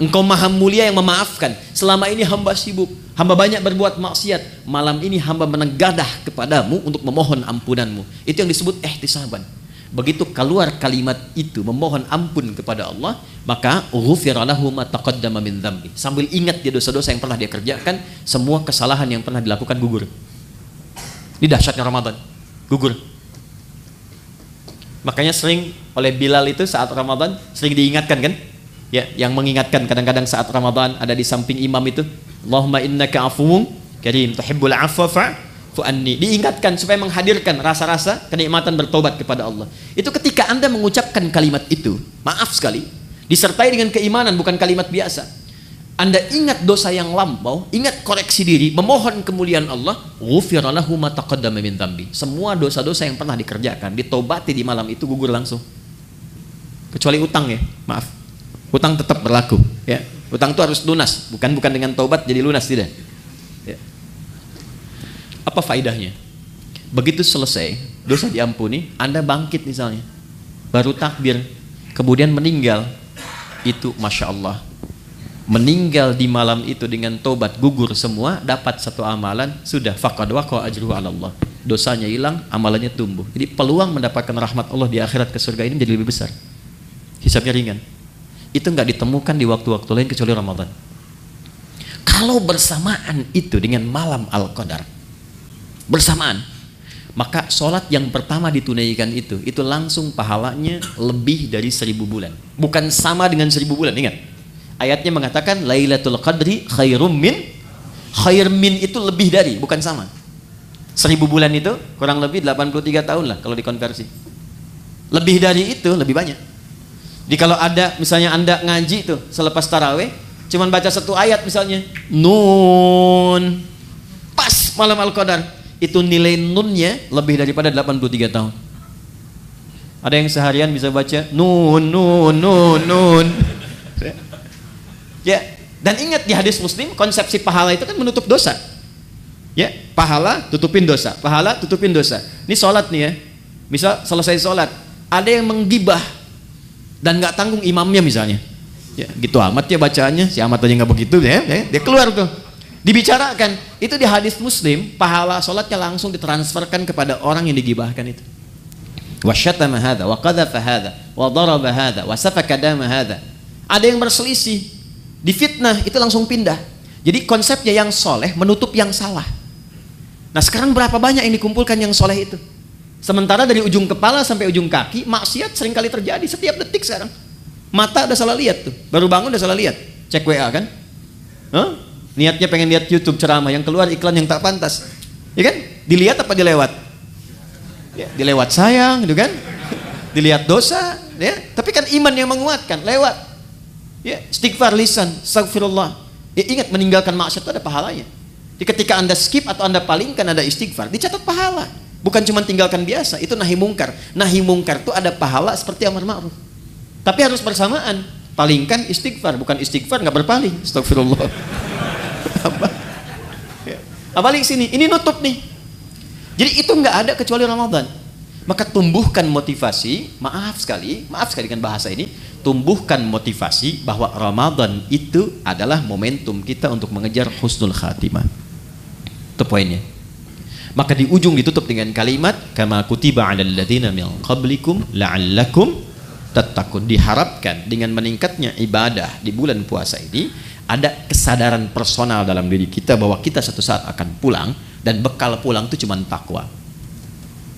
Engkau maha mulia yang memaafkan. Selama ini hamba sibuk, hamba banyak berbuat maksiat. Malam ini hamba menegadah kepadamu untuk memohon ampunanmu. Itu yang disebut ihtisaban. Begitu keluar kalimat itu, memohon ampun kepada Allah, maka ghufira lahu ma taqaddama min dzambi. Sambil ingat dia dosa-dosa yang pernah dia kerjakan, semua kesalahan yang pernah dilakukan gugur. Ini dahsyatnya Ramadan, gugur. Makanya sering oleh Bilal itu saat Ramadan sering diingatkan kan? Ya, yang mengingatkan kadang-kadang saat Ramadan ada di samping imam itu, Allahumma innaka afuwwun karim tuhibbul afwa fa'fu anni. Diingatkan supaya menghadirkan rasa-rasa kenikmatan bertobat kepada Allah. Itu ketika Anda mengucapkan kalimat itu, maaf sekali, disertai dengan keimanan, bukan kalimat biasa. Anda ingat dosa yang lampau, ingat koreksi diri, memohon kemuliaan Allah, ghufira lahu ma taqaddama min dzambi. Semua dosa-dosa yang pernah dikerjakan ditobati di malam itu gugur langsung. Kecuali utang ya, maaf. Utang tetap berlaku, ya. Utang itu harus lunas, bukan dengan taubat jadi lunas, tidak. Ya. Apa faedahnya? Begitu selesai, dosa diampuni, Anda bangkit misalnya, baru takbir, kemudian meninggal, itu masya Allah, meninggal di malam itu dengan taubat gugur semua, dapat satu amalan, sudah faqad waqa ajruhu 'ala Allah. Dosanya hilang, amalannya tumbuh. Jadi peluang mendapatkan rahmat Allah di akhirat ke surga ini menjadi lebih besar. Hisabnya ringan. Itu nggak ditemukan di waktu-waktu lain kecuali Ramadan. Kalau bersamaan itu dengan malam Al-Qadar, bersamaan, maka sholat yang pertama ditunaikan itu langsung pahalanya lebih dari 1000 bulan. Bukan sama dengan 1000 bulan, ingat. Ayatnya mengatakan Lailatul Qadri khairum min, khair min itu lebih dari, bukan sama. 1000 bulan itu kurang lebih 83 tahun lah kalau dikonversi. Lebih dari itu lebih banyak. Jadi kalau ada misalnya Anda ngaji tuh selepas tarawih cuman baca satu ayat misalnya Nun, pas malam Al-Qadar, itu nilai nunnya lebih daripada 83 tahun. Ada yang seharian bisa baca nun nun nun nun. Ya, dan ingat di hadis Muslim konsepsi pahala itu kan menutup dosa. Ya, pahala tutupin dosa, pahala tutupin dosa. Ini sholat nih ya, bisa selesai sholat, ada yang menggibah dan nggak tanggung imamnya misalnya. Ya, gitu amat ya bacaannya, si amat aja nggak begitu ya, dia keluar tuh. Dibicarakan, itu di hadis Muslim, pahala sholatnya langsung ditransferkan kepada orang yang digibahkan itu. Wa syatama hadza, wa qadhafa hadza, wa daraba hadza, wa safaka dama hadza. Ada yang berselisih, difitnah, itu langsung pindah. Jadi konsepnya yang soleh menutup yang salah. Nah sekarang berapa banyak yang dikumpulkan yang soleh itu? Sementara dari ujung kepala sampai ujung kaki, maksiat seringkali terjadi setiap detik sekarang. Mata udah salah lihat tuh, baru bangun udah salah lihat, cek WA kan? Huh? Niatnya pengen lihat YouTube ceramah, yang keluar iklan yang tak pantas, ya kan? Dilihat apa dilewat? Ya, dilewat sayang, gitu kan? Dilihat dosa, ya. Tapi kan iman yang menguatkan, lewat. Ya, istighfar lisan, astagfirullah. Ya, ingat meninggalkan maksiat itu ada pahalanya. Jadi ketika Anda skip atau Anda palingkan ada istighfar, dicatat pahala. Bukan cuma tinggalkan biasa, itu nahi mungkar. Nahi mungkar itu ada pahala seperti amar ma'ruf. Tapi harus bersamaan. Palingkan istighfar, bukan istighfar nggak berpaling. Astagfirullah. Balik sini, ini nutup nih. Jadi itu nggak ada kecuali Ramadan. Maka tumbuhkan motivasi, maaf sekali dengan bahasa ini, tumbuhkan motivasi bahwa Ramadan itu adalah momentum kita untuk mengejar husnul khatimah. Itu poinnya. Maka di ujung ditutup dengan kalimat kama kutiba 'alal ladzina min qablikum la'allakum tattaqun. Diharapkan dengan meningkatnya ibadah di bulan puasa ini ada kesadaran personal dalam diri kita bahwa kita satu saat akan pulang, dan bekal pulang itu cuma takwa.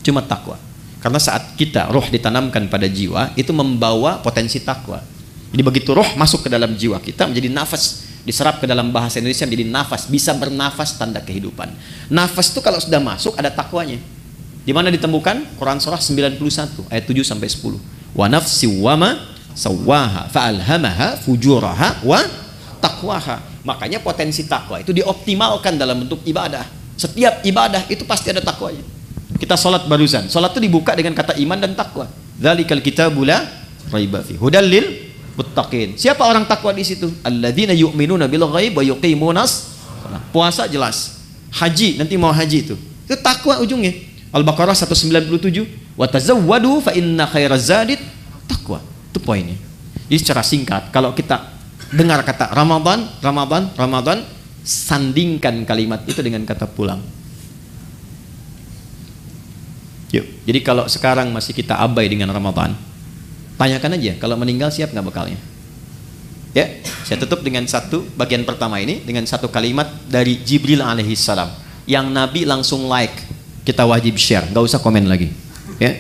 Cuma takwa. Karena saat kita roh ditanamkan pada jiwa, itu membawa potensi takwa. Jadi begitu roh masuk ke dalam jiwa kita menjadi nafas, diserap ke dalam bahasa Indonesia menjadi nafas, bisa bernafas tanda kehidupan. Nafas itu kalau sudah masuk ada takwanya. Di mana ditemukan? Quran surah 91 ayat 7 sampai 10. Wa nafsi wa ma sawwaha fa'alhamaha fujuraha wa taqwaha. Makanya potensi takwa itu dioptimalkan dalam bentuk ibadah. Setiap ibadah itu pasti ada takwanya. Kita sholat barusan, sholat itu dibuka dengan kata iman dan takwa. Dzalikal kitabu la raiba fi hudal lil muttaqin. Siapa orang takwa di situ? Alladzina yu'minuna bil ghaib wa yuqimunas shalah. Puasa jelas. Haji, nanti mau haji itu. Itu takwa ujungnya. Al-Baqarah 197, wa tazawwadu fa inna khairaz zadit taqwa. Itu poinnya. Jadi secara singkat, kalau kita dengar kata Ramadan, sandingkan kalimat itu dengan kata pulang. Yuk, jadi kalau sekarang masih kita abai dengan Ramadan, tanyakan aja kalau meninggal siap nggak bekalnya. Ya, saya tutup dengan satu bagian pertama ini dengan satu kalimat dari Jibril alaihissalam yang Nabi langsung like, kita wajib share, nggak usah komen lagi. Ya,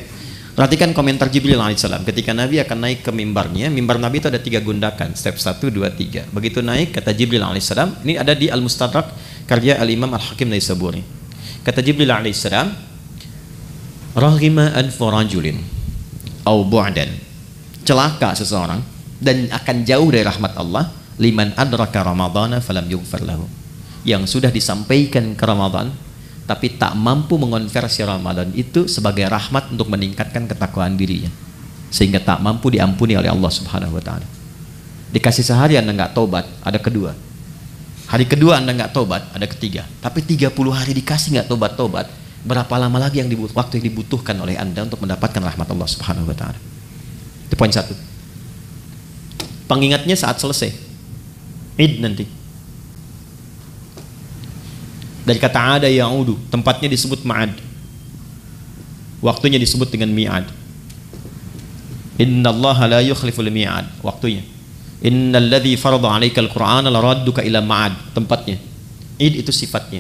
perhatikan komentar Jibril alaihissalam ketika Nabi akan naik ke mimbarnya. Mimbar Nabi itu ada 3 gundakan, step 1, 2, 3. Begitu naik, kata Jibril alaihissalam, ini ada di Al-Mustadrak karya Al-Imam Al-Hakim Naisaburi. Kata Jibril alaihissalam, raghima anfu rajulin au bu'dan, celaka seseorang dan akan jauh dari rahmat Allah, liman adraka ramadhana falam yughfar lahu, yang sudah disampaikan ke Ramadan tapi tak mampu mengonversi Ramadan itu sebagai rahmat untuk meningkatkan ketakwaan dirinya, sehingga tak mampu diampuni oleh Allah Subhanahu wa taala. Dikasih sehari Anda nggak tobat, ada kedua. Hari kedua Anda nggak tobat, ada ketiga. Tapi 30 hari dikasih nggak tobat-tobat, berapa lama lagi yang waktu yang dibutuhkan oleh Anda untuk mendapatkan rahmat Allah Subhanahu wa taala? Itu poin 1. Pengingatnya saat selesai Id nanti. Dari kata ada ya'udu, tempatnya disebut ma'ad, waktunya disebut dengan mi'ad. Innallaha la yukhliful mi'ad, waktunya. Innal ladzi farada 'alaikal qur'ana laradduka ila ma'ad, tempatnya. Id itu sifatnya.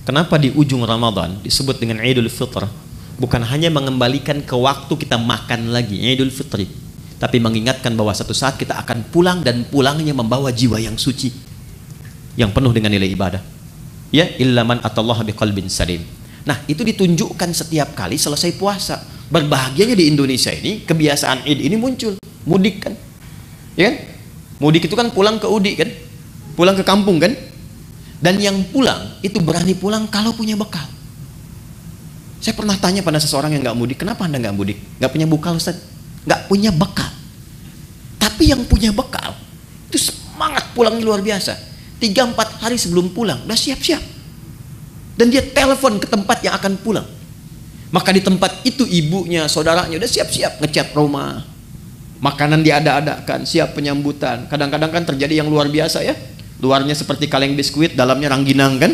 Kenapa di ujung Ramadan disebut dengan Idul Fitr? Bukan hanya mengembalikan ke waktu kita makan lagi, Idul Fitri, tapi mengingatkan bahwa satu saat kita akan pulang, dan pulangnya membawa jiwa yang suci, yang penuh dengan nilai ibadah. Ya, illa man atallaha biqalbin salim. Nah, itu ditunjukkan setiap kali selesai puasa. Berbahagianya di Indonesia ini, kebiasaan Id ini muncul. Mudik kan? Ya kan? Mudik itu kan pulang ke Udi kan? Pulang ke kampung kan? Dan yang pulang, itu berani pulang kalau punya bekal. Saya pernah tanya pada seseorang yang nggak mudik, kenapa Anda nggak mudik? Nggak punya bekal, Ustaz? Nggak punya bekal. Tapi yang punya bekal, itu semangat pulangnya luar biasa. 3-4 hari sebelum pulang, udah siap-siap. Dan dia telepon ke tempat yang akan pulang. Maka di tempat itu ibunya, saudaranya udah siap-siap ngecat rumah. Makanan diada-adakan, siap penyambutan. Kadang-kadang kan terjadi yang luar biasa ya. Luarnya seperti kaleng biskuit, dalamnya rangginang kan.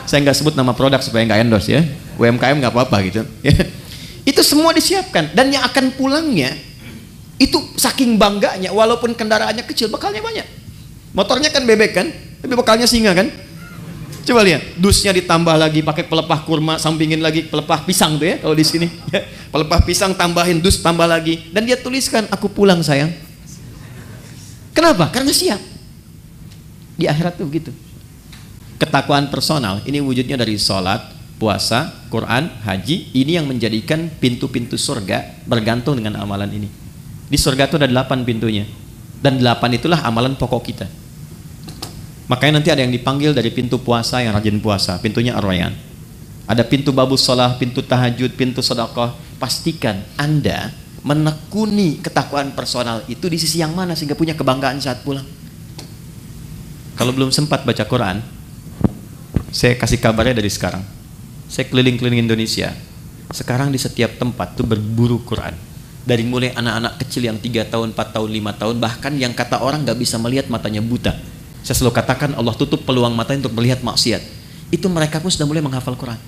Saya nggak sebut nama produk supaya nggak endorse ya. UMKM nggak apa-apa gitu. Itu semua disiapkan. Dan yang akan pulangnya, itu saking bangganya, walaupun kendaraannya kecil, bekalnya banyak. Motornya kan bebek kan, tapi bekalnya singa kan. Coba lihat, dusnya ditambah lagi pakai pelepah kurma, sampingin lagi pelepah pisang tuh ya kalau di sini. Pelepah pisang tambahin dus, tambah lagi, dan dia tuliskan, aku pulang sayang. Kenapa? Karena siap. Di akhirat tuh begitu. Ketakwaan personal ini wujudnya dari sholat, puasa, Quran, haji. Ini yang menjadikan pintu-pintu surga bergantung dengan amalan ini. Di surga itu ada 8 pintunya, dan 8 itulah amalan pokok kita. Makanya nanti ada yang dipanggil dari pintu puasa yang rajin puasa, pintunya Ar-Rayyan. Ada pintu babus sholah, pintu tahajud, pintu sedekah. Pastikan Anda menekuni ketakwaan personal itu di sisi yang mana sehingga punya kebanggaan saat pulang. Kalau belum sempat baca Quran, saya kasih kabarnya dari sekarang. Saya keliling-keliling Indonesia. Sekarang di setiap tempat tuh berburu Quran. Dari mulai anak-anak kecil yang 3 tahun, 4 tahun, 5 tahun, bahkan yang kata orang nggak bisa melihat, matanya buta. Saya selalu katakan Allah tutup peluang matanya untuk melihat maksiat. Itu mereka pun sudah mulai menghafal Quran.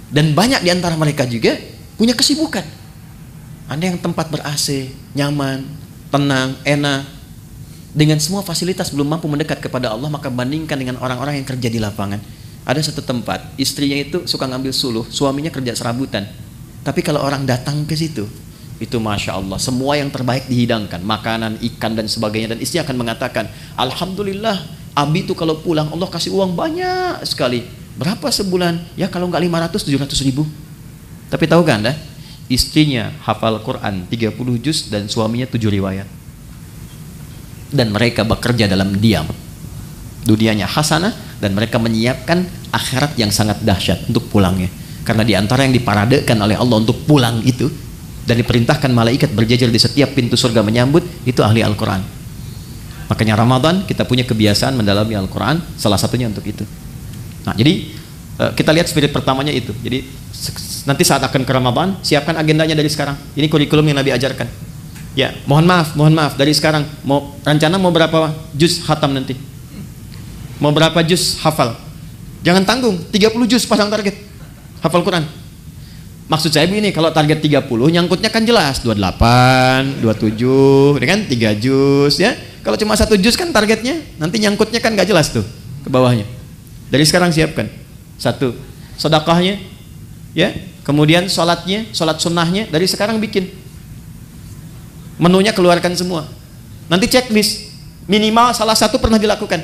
Dan banyak di antara mereka juga punya kesibukan. Ada yang tempat ber-AC, nyaman, tenang, enak. Dengan semua fasilitas belum mampu mendekat kepada Allah, maka bandingkan dengan orang-orang yang kerja di lapangan. Ada satu tempat, istrinya itu suka ngambil suluh, suaminya kerja serabutan. Tapi kalau orang datang ke situ, itu Masya Allah, semua yang terbaik dihidangkan, makanan, ikan dan sebagainya, dan istri akan mengatakan, Alhamdulillah, Abi itu kalau pulang Allah kasih uang banyak sekali. Berapa sebulan? Ya kalau nggak 500, 700 ribu. Tapi tahu kan Anda, istrinya hafal Quran 30 juz dan suaminya 7 riwayat. Dan mereka bekerja dalam diam. Dunianya hasanah, dan mereka menyiapkan akhirat yang sangat dahsyat untuk pulangnya. Karena di antara yang diparadekan oleh Allah untuk pulang itu, dan diperintahkan malaikat berjajar di setiap pintu surga menyambut, itu ahli Al-Quran. Makanya Ramadan kita punya kebiasaan mendalami Al-Quran, salah satunya untuk itu. Nah, jadi kita lihat spirit pertamanya itu. Jadi nanti saat akan ke Ramadan, siapkan agendanya dari sekarang. Ini kurikulum yang Nabi ajarkan. Ya, mohon maaf dari sekarang. Rencana mau berapa juz khatam nanti? Mau berapa juz hafal? Jangan tanggung, 30 juz pasang target hafal Quran. Maksud saya begini, kalau target 30 nyangkutnya kan jelas 28, 27, kan 3 juz ya. Kalau cuma 1 juz kan targetnya, nanti nyangkutnya kan nggak jelas tuh ke bawahnya. Dari sekarang siapkan. 1, sedekahnya ya, kemudian sholatnya, sholat sunnahnya dari sekarang bikin. Menunya keluarkan semua. Nanti checklist, minimal salah satu pernah dilakukan.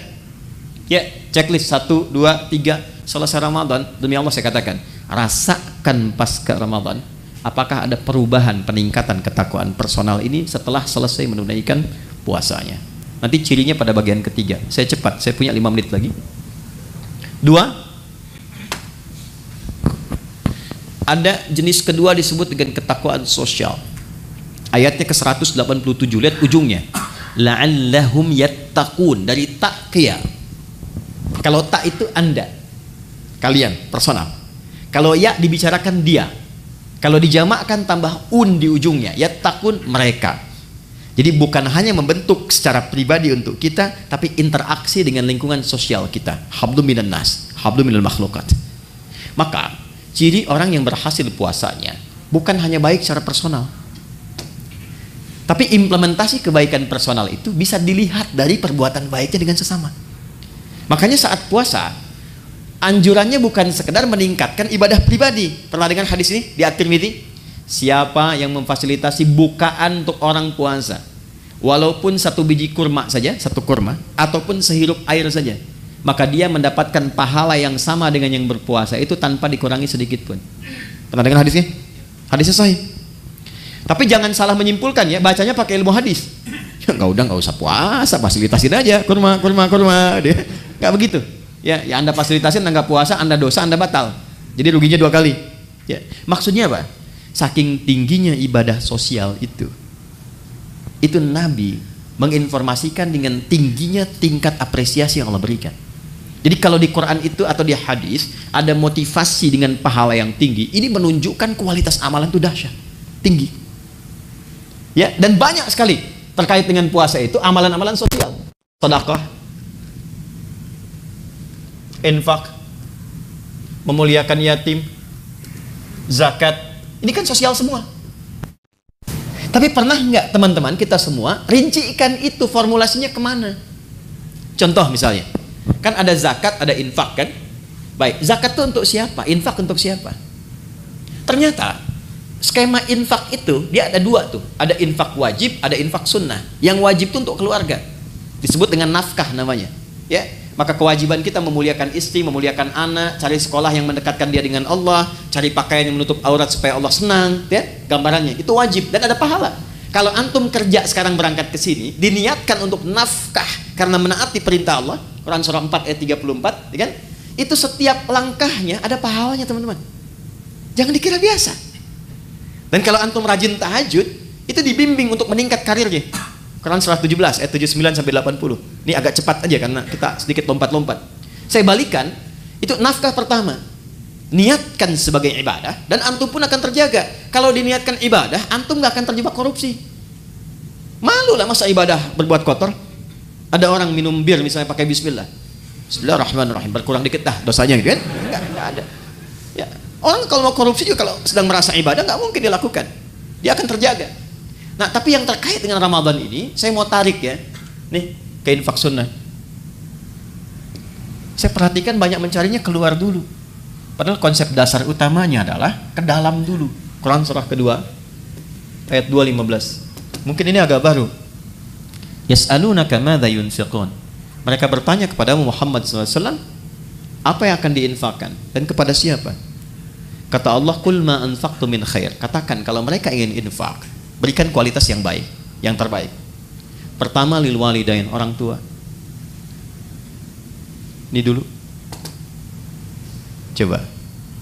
Ya, checklist 1, 2, 3 selesai Ramadan, demi Allah saya katakan, rasakan pasca Ramadan apakah ada perubahan, peningkatan ketakwaan personal ini setelah selesai menunaikan puasanya. Nanti cirinya pada bagian ketiga. Saya cepat, saya punya 5 menit lagi. 2, ada jenis kedua disebut dengan ketakwaan sosial. Ayatnya ke 187, lihat ujungnya. La'allahum yattaqun, dari tak ke ya. Kalau tak itu Anda, kalian, personal. Kalau ya dibicarakan dia. Kalau dijamakkan tambah di ujungnya, yattaqun, mereka. Jadi bukan hanya membentuk secara pribadi untuk kita, tapi interaksi dengan lingkungan sosial kita. Hablum minan nas, hablum minal makhlukat. Maka ciri orang yang berhasil puasanya bukan hanya baik secara personal, tapi implementasi kebaikan personal itu bisa dilihat dari perbuatan baiknya dengan sesama. Makanya saat puasa, anjurannya bukan sekedar meningkatkan ibadah pribadi. Pernah dengar hadis ini di At-Tirmidzi? Siapa yang memfasilitasi bukaan untuk orang puasa, walaupun 1 biji kurma saja, 1 kurma, ataupun sehirup air saja, maka dia mendapatkan pahala yang sama dengan yang berpuasa itu tanpa dikurangi sedikit pun. Pernah dengar hadisnya? Hadisnya sahih. Tapi jangan salah menyimpulkan ya, bacanya pakai ilmu hadis. Ya nggak usah puasa, fasilitasin aja kurma. Dia nggak begitu. Ya Anda fasilitasin, Anda nggak puasa, Anda dosa, Anda batal. Jadi ruginya 2 kali. Ya, maksudnya apa? Saking tingginya ibadah sosial itu Nabi menginformasikan dengan tingginya tingkat apresiasi yang Allah berikan. Jadi kalau di Quran itu atau di hadis ada motivasi dengan pahala yang tinggi, ini menunjukkan kualitas amalan itu dahsyat, tinggi. Ya, dan banyak sekali terkait dengan puasa itu amalan-amalan sosial, sedekah, infak, memuliakan yatim, zakat. Ini kan sosial semua. Tapi pernah nggak teman-teman kita semua rincikan itu formulasinya kemana? Contoh misalnya, kan ada zakat, ada infak kan? Baik, zakat itu untuk siapa? Infak untuk siapa? Ternyata skema infak itu dia ada 2 tuh. Ada infak wajib, ada infak sunnah. Yang wajib itu untuk keluarga, disebut dengan nafkah namanya. Ya, maka kewajiban kita memuliakan istri, memuliakan anak, cari sekolah yang mendekatkan dia dengan Allah, cari pakaian yang menutup aurat supaya Allah senang. Ya, gambarannya itu wajib dan ada pahala. Kalau antum kerja sekarang berangkat ke sini, diniatkan untuk nafkah karena menaati perintah Allah, Quran surah 4 ayat 34, ya kan? Itu setiap langkahnya ada pahalanya, teman-teman. Jangan dikira biasa. Dan kalau antum rajin tahajud, itu dibimbing untuk meningkat karirnya. Quran surah 17 ayat 79 sampai 80. Ini agak cepat aja karena kita sedikit lompat-lompat. Saya balikan, itu nafkah pertama. Niatkan sebagai ibadah dan antum pun akan terjaga. Kalau diniatkan ibadah, antum gak akan terjebak korupsi. Malu lah masa ibadah berbuat kotor. Ada orang minum bir misalnya pakai bismillah. Bismillahirrahmanirrahim, berkurang dikit dah dosanya gitu kan? Enggak ada. Ya. Orang kalau mau korupsi juga kalau sedang merasa ibadah nggak mungkin dilakukan. Dia akan terjaga. Nah, tapi yang terkait dengan Ramadan ini, saya mau tarik ya. Nih, ke infak sunnah. Saya perhatikan banyak mencarinya keluar dulu. Padahal konsep dasar utamanya adalah ke dalam dulu. Quran surah kedua ayat 2:15. Mungkin ini agak baru. Yas'alunaka madza yunfiqun. Mereka bertanya kepada Muhammad SAW, apa yang akan diinfakkan dan kepada siapa? Kata Allah, "Qul ma anfaqtu min khair." Katakan kalau mereka ingin infak, berikan kualitas yang baik, yang terbaik. Pertama lil walidain, orang tua. Ini dulu. Coba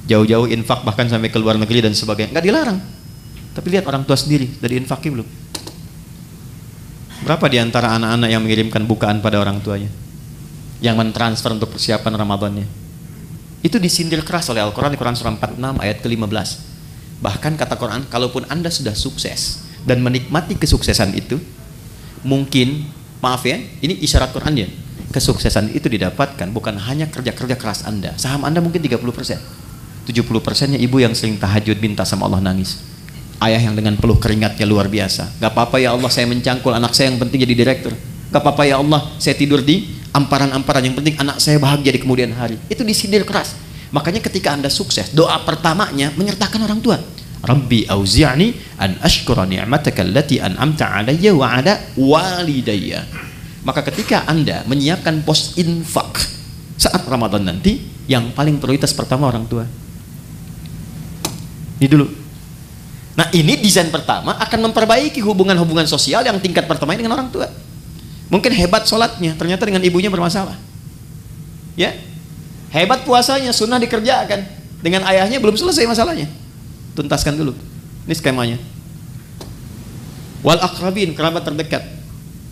jauh-jauh infak bahkan sampai ke luar negeri dan sebagainya, nggak dilarang. Tapi lihat orang tua sendiri dari infaknya belum? Berapa di antara anak-anak yang mengirimkan bukaan pada orang tuanya, yang mentransfer untuk persiapan Ramadannya? Itu disindir keras oleh Al-Quran di Quran surah 46 ayat ke-15. Bahkan kata Quran, kalaupun Anda sudah sukses dan menikmati kesuksesan itu, mungkin, maaf ya, ini isyarat Quran ya, kesuksesan itu didapatkan bukan hanya kerja-kerja keras Anda. Saham Anda mungkin 30%. 70%-nya ibu yang sering tahajud minta sama Allah nangis. Ayah yang dengan peluh keringatnya luar biasa. Gak apa-apa ya Allah, saya mencangkul anak saya yang penting jadi direktur. Gak apa-apa ya Allah, saya tidur di amparan-amparan, yang penting anak saya bahagia di kemudian hari. Itu disindir keras. Makanya ketika Anda sukses, doa pertamanya menyertakan orang tua. Rabbi auzi'ni an ashkura ni'mataka allati an'amta 'alayya wa 'ala walidayya. Maka ketika Anda menyiapkan pos infak saat Ramadan nanti, yang paling prioritas pertama orang tua. Ini dulu. Nah, ini desain pertama akan memperbaiki hubungan-hubungan sosial yang tingkat pertama dengan orang tua. Mungkin hebat sholatnya, ternyata dengan ibunya bermasalah. Ya, hebat puasanya, sunnah dikerjakan, dengan ayahnya belum selesai masalahnya. Tuntaskan dulu. Ini skemanya. Wal aqrabin, kerabat terdekat.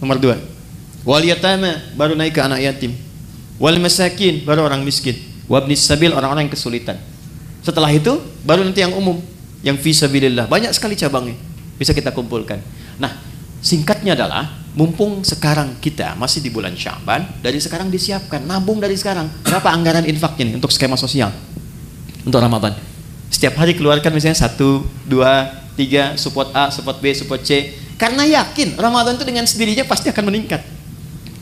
Nomor 2. Wal yatama, baru naik ke anak yatim. Wal masakin, baru orang miskin. Wabnis sabil, orang-orang yang kesulitan. Setelah itu, baru nanti yang umum, yang fi sabilillah. Banyak sekali cabangnya, bisa kita kumpulkan. Nah, singkatnya adalah, mumpung sekarang kita masih di bulan Sya'ban, dari sekarang disiapkan, nabung dari sekarang. Berapa anggaran infaknya nih untuk skema sosial untuk Ramadan? Setiap hari keluarkan misalnya 1, 2, 3, support A, support B, support C. Karena yakin Ramadan itu dengan sendirinya pasti akan meningkat.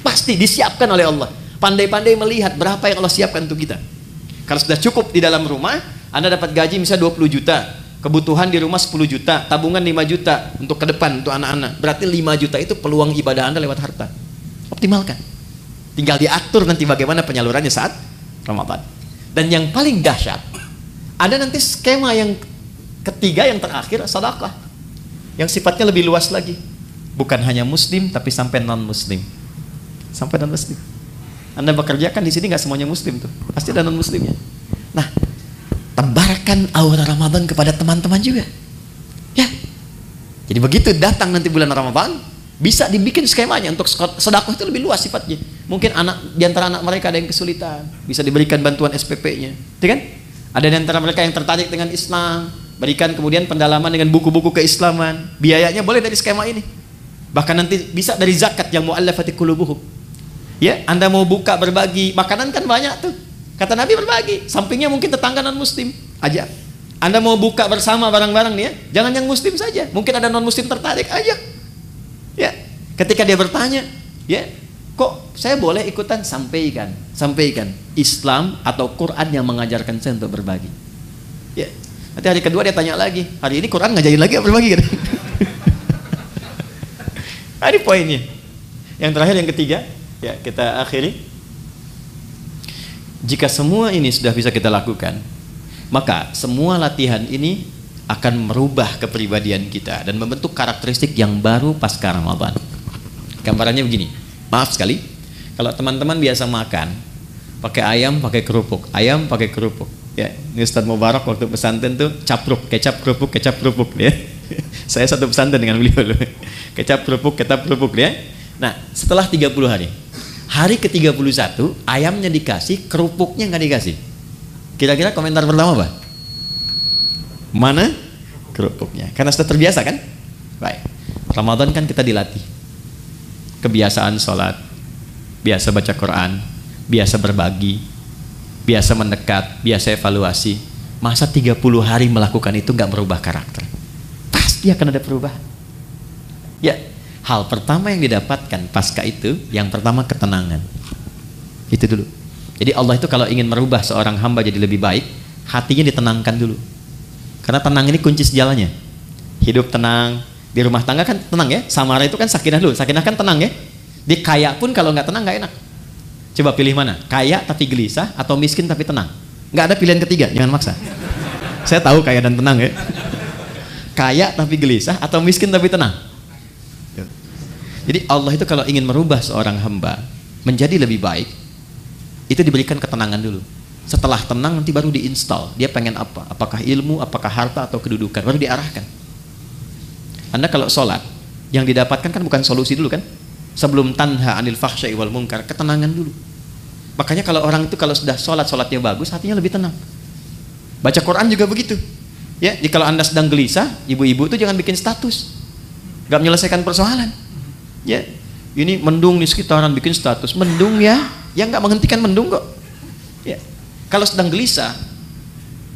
Pasti disiapkan oleh Allah. Pandai-pandai melihat berapa yang Allah siapkan untuk kita. Kalau sudah cukup di dalam rumah, Anda dapat gaji misalnya 20 juta. Kebutuhan di rumah 10 juta, tabungan 5 juta untuk ke depan, untuk anak-anak. Berarti 5 juta itu peluang ibadah Anda lewat harta. Optimalkan. Tinggal diatur nanti bagaimana penyalurannya saat Ramadan. Dan yang paling dahsyat, ada nanti skema yang ketiga, yang terakhir, sedekah. Yang sifatnya lebih luas lagi. Bukan hanya muslim, tapi sampai non-muslim. Sampai non-muslim. Anda bekerja kan di sini nggak semuanya muslim tuh. Pasti ada non-muslimnya. Nah, tebarkan aura Ramadan kepada teman-teman juga. Ya. Jadi begitu datang nanti bulan Ramadan, bisa dibikin skemanya untuk sedekah itu lebih luas sifatnya. Mungkin di antara anak mereka ada yang kesulitan, bisa diberikan bantuan SPP-nya. Itu kan? Ada di antara mereka yang tertarik dengan Islam, berikan kemudian pendalaman dengan buku-buku keislaman. Biayanya boleh dari skema ini. Bahkan nanti bisa dari zakat yang mu'allafati qulubuhum. Ya, Anda mau buka berbagi, makanan kan banyak tuh. Kata Nabi berbagi, sampingnya mungkin tetangga non-muslim, ajak. Anda mau buka bersama barang-barang nih ya, jangan yang muslim saja. Mungkin ada non-muslim tertarik, ajak. Ya, ketika dia bertanya, ya, kok saya boleh ikutan? Sampaikan Islam atau Quran yang mengajarkan saya untuk berbagi. Ya, nanti hari kedua dia tanya lagi, hari ini Quran ngajarin lagi apa berbagi? Kan? Ini poinnya. Yang terakhir, yang ketiga, ya kita akhiri. Jika semua ini sudah bisa kita lakukan, maka semua latihan ini akan merubah kepribadian kita dan membentuk karakteristik yang baru pasca Ramadan. Gambarannya begini, maaf sekali, kalau teman-teman biasa makan pakai ayam, pakai kerupuk, ayam pakai kerupuk, ya, ini Ustadz Mubarak waktu pesantren tuh capruk, kecap kerupuk, ya. Saya satu pesantren dengan beliau, kecap kerupuk, ya. Nah, setelah 30 hari, hari ke-31 ayamnya dikasih, kerupuknya nggak dikasih. Kira-kira komentar pertama apa? Mana kerupuknya? Karena sudah terbiasa kan? Baik. Ramadan kan kita dilatih. Kebiasaan sholat, biasa baca Quran, biasa berbagi, biasa mendekat, biasa evaluasi. Masa 30 hari melakukan itu nggak merubah karakter? Pasti akan ada perubahan. Ya, hal pertama yang didapatkan pasca itu, yang pertama ketenangan. Itu dulu. Jadi Allah itu kalau ingin merubah seorang hamba jadi lebih baik, hatinya ditenangkan dulu. Karena tenang ini kunci sejalannya. Hidup tenang, di rumah tangga kan tenang ya. Samara itu kan sakinah dulu, sakinah kan tenang ya. Di kaya pun kalau nggak tenang nggak enak. Coba pilih mana? Kaya tapi gelisah atau miskin tapi tenang? Nggak ada pilihan ketiga, jangan maksa. Saya tahu kaya dan tenang ya. Kaya tapi gelisah atau miskin tapi tenang. Jadi Allah itu kalau ingin merubah seorang hamba menjadi lebih baik, itu diberikan ketenangan dulu. Setelah tenang nanti baru diinstal. Dia pengen apa? Apakah ilmu, apakah harta atau kedudukan? Baru diarahkan. Anda kalau sholat, yang didapatkan kan bukan solusi dulu kan? Sebelum tanha anil fahsya'i wal munkar, ketenangan dulu. Makanya kalau orang itu kalau sudah sholat, sholatnya bagus, hatinya lebih tenang. Baca Quran juga begitu. Ya, jadi kalau Anda sedang gelisah, ibu-ibu itu jangan bikin status. Gak menyelesaikan persoalan. Ya, ini mendung di sekitaran bikin status. Mendung ya, yang nggak menghentikan mendung kok. Ya. Kalau sedang gelisah,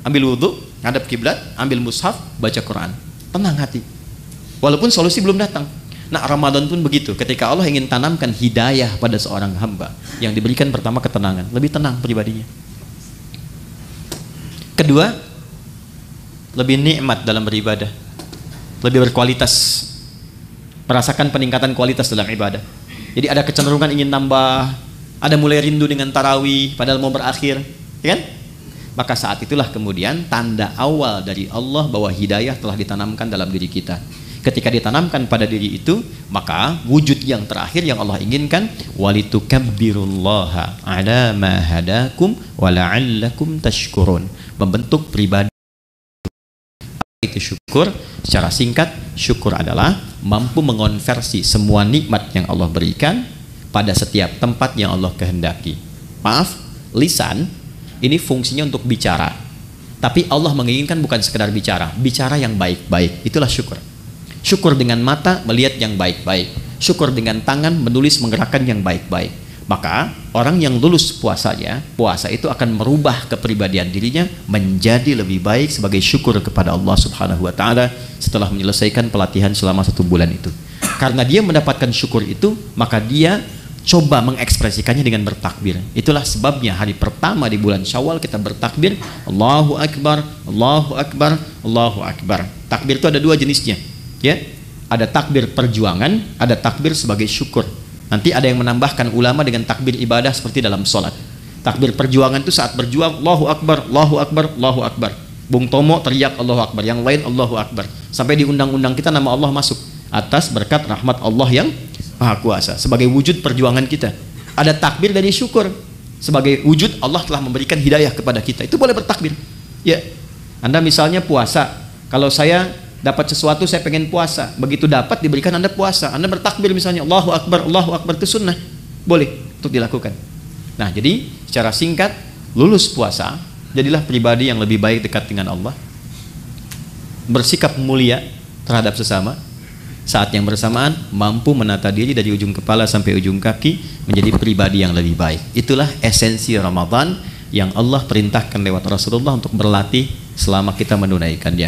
ambil wudhu, ngadap kiblat, ambil mushaf, baca Quran, tenang hati. Walaupun solusi belum datang. Nah, Ramadan pun begitu. Ketika Allah ingin tanamkan hidayah pada seorang hamba, yang diberikan pertama ketenangan, lebih tenang pribadinya. Kedua, lebih nikmat dalam beribadah, lebih berkualitas, merasakan peningkatan kualitas dalam ibadah. Jadi ada kecenderungan ingin nambah, ada mulai rindu dengan tarawih, padahal mau berakhir, ya kan? Maka saat itulah kemudian tanda awal dari Allah bahwa hidayah telah ditanamkan dalam diri kita. Ketika ditanamkan pada diri itu, maka wujud yang terakhir yang Allah inginkan, walitukabbirullaha ala ma hadakum wa la'allakum tashkurun, membentuk pribadi. Itu syukur. Secara singkat, syukur adalah mampu mengonversi semua nikmat yang Allah berikan pada setiap tempat yang Allah kehendaki. Maaf, lisan ini fungsinya untuk bicara, tapi Allah menginginkan bukan sekedar bicara, bicara yang baik-baik. Itulah syukur. Syukur dengan mata melihat yang baik-baik, syukur dengan tangan menulis menggerakkan yang baik-baik. Maka orang yang lulus puasanya, puasa itu akan merubah kepribadian dirinya menjadi lebih baik sebagai syukur kepada Allah Subhanahu wa Ta'ala setelah menyelesaikan pelatihan selama 1 bulan itu. Karena dia mendapatkan syukur itu, maka dia coba mengekspresikannya dengan bertakbir. Itulah sebabnya hari pertama di bulan Syawal kita bertakbir, Allahu Akbar, Allahu Akbar, Allahu Akbar. Takbir itu ada 2 jenisnya, ya. Ada takbir perjuangan, ada takbir sebagai syukur. Nanti ada yang menambahkan ulama dengan takbir ibadah seperti dalam sholat. Takbir perjuangan itu saat berjuang, Allahu Akbar, Allahu Akbar, Allahu Akbar. Bung Tomo teriak Allahu Akbar, yang lain Allahu Akbar. Sampai di undang-undang kita nama Allah masuk. Atas berkat rahmat Allah yang Maha Kuasa. Sebagai wujud perjuangan kita. Ada takbir dari syukur. Sebagai wujud Allah telah memberikan hidayah kepada kita. Itu boleh bertakbir. Ya. Anda misalnya puasa. Kalau saya dapat sesuatu, saya pengen puasa. Begitu dapat, diberikan Anda puasa. Anda bertakbir misalnya, Allahu Akbar, itu sunnah. Boleh untuk dilakukan. Nah, jadi secara singkat, lulus puasa, jadilah pribadi yang lebih baik dekat dengan Allah. Bersikap mulia terhadap sesama. Saat yang bersamaan, mampu menata diri dari ujung kepala sampai ujung kaki, menjadi pribadi yang lebih baik. Itulah esensi Ramadan yang Allah perintahkan lewat Rasulullah untuk berlatih selama kita menunaikannya.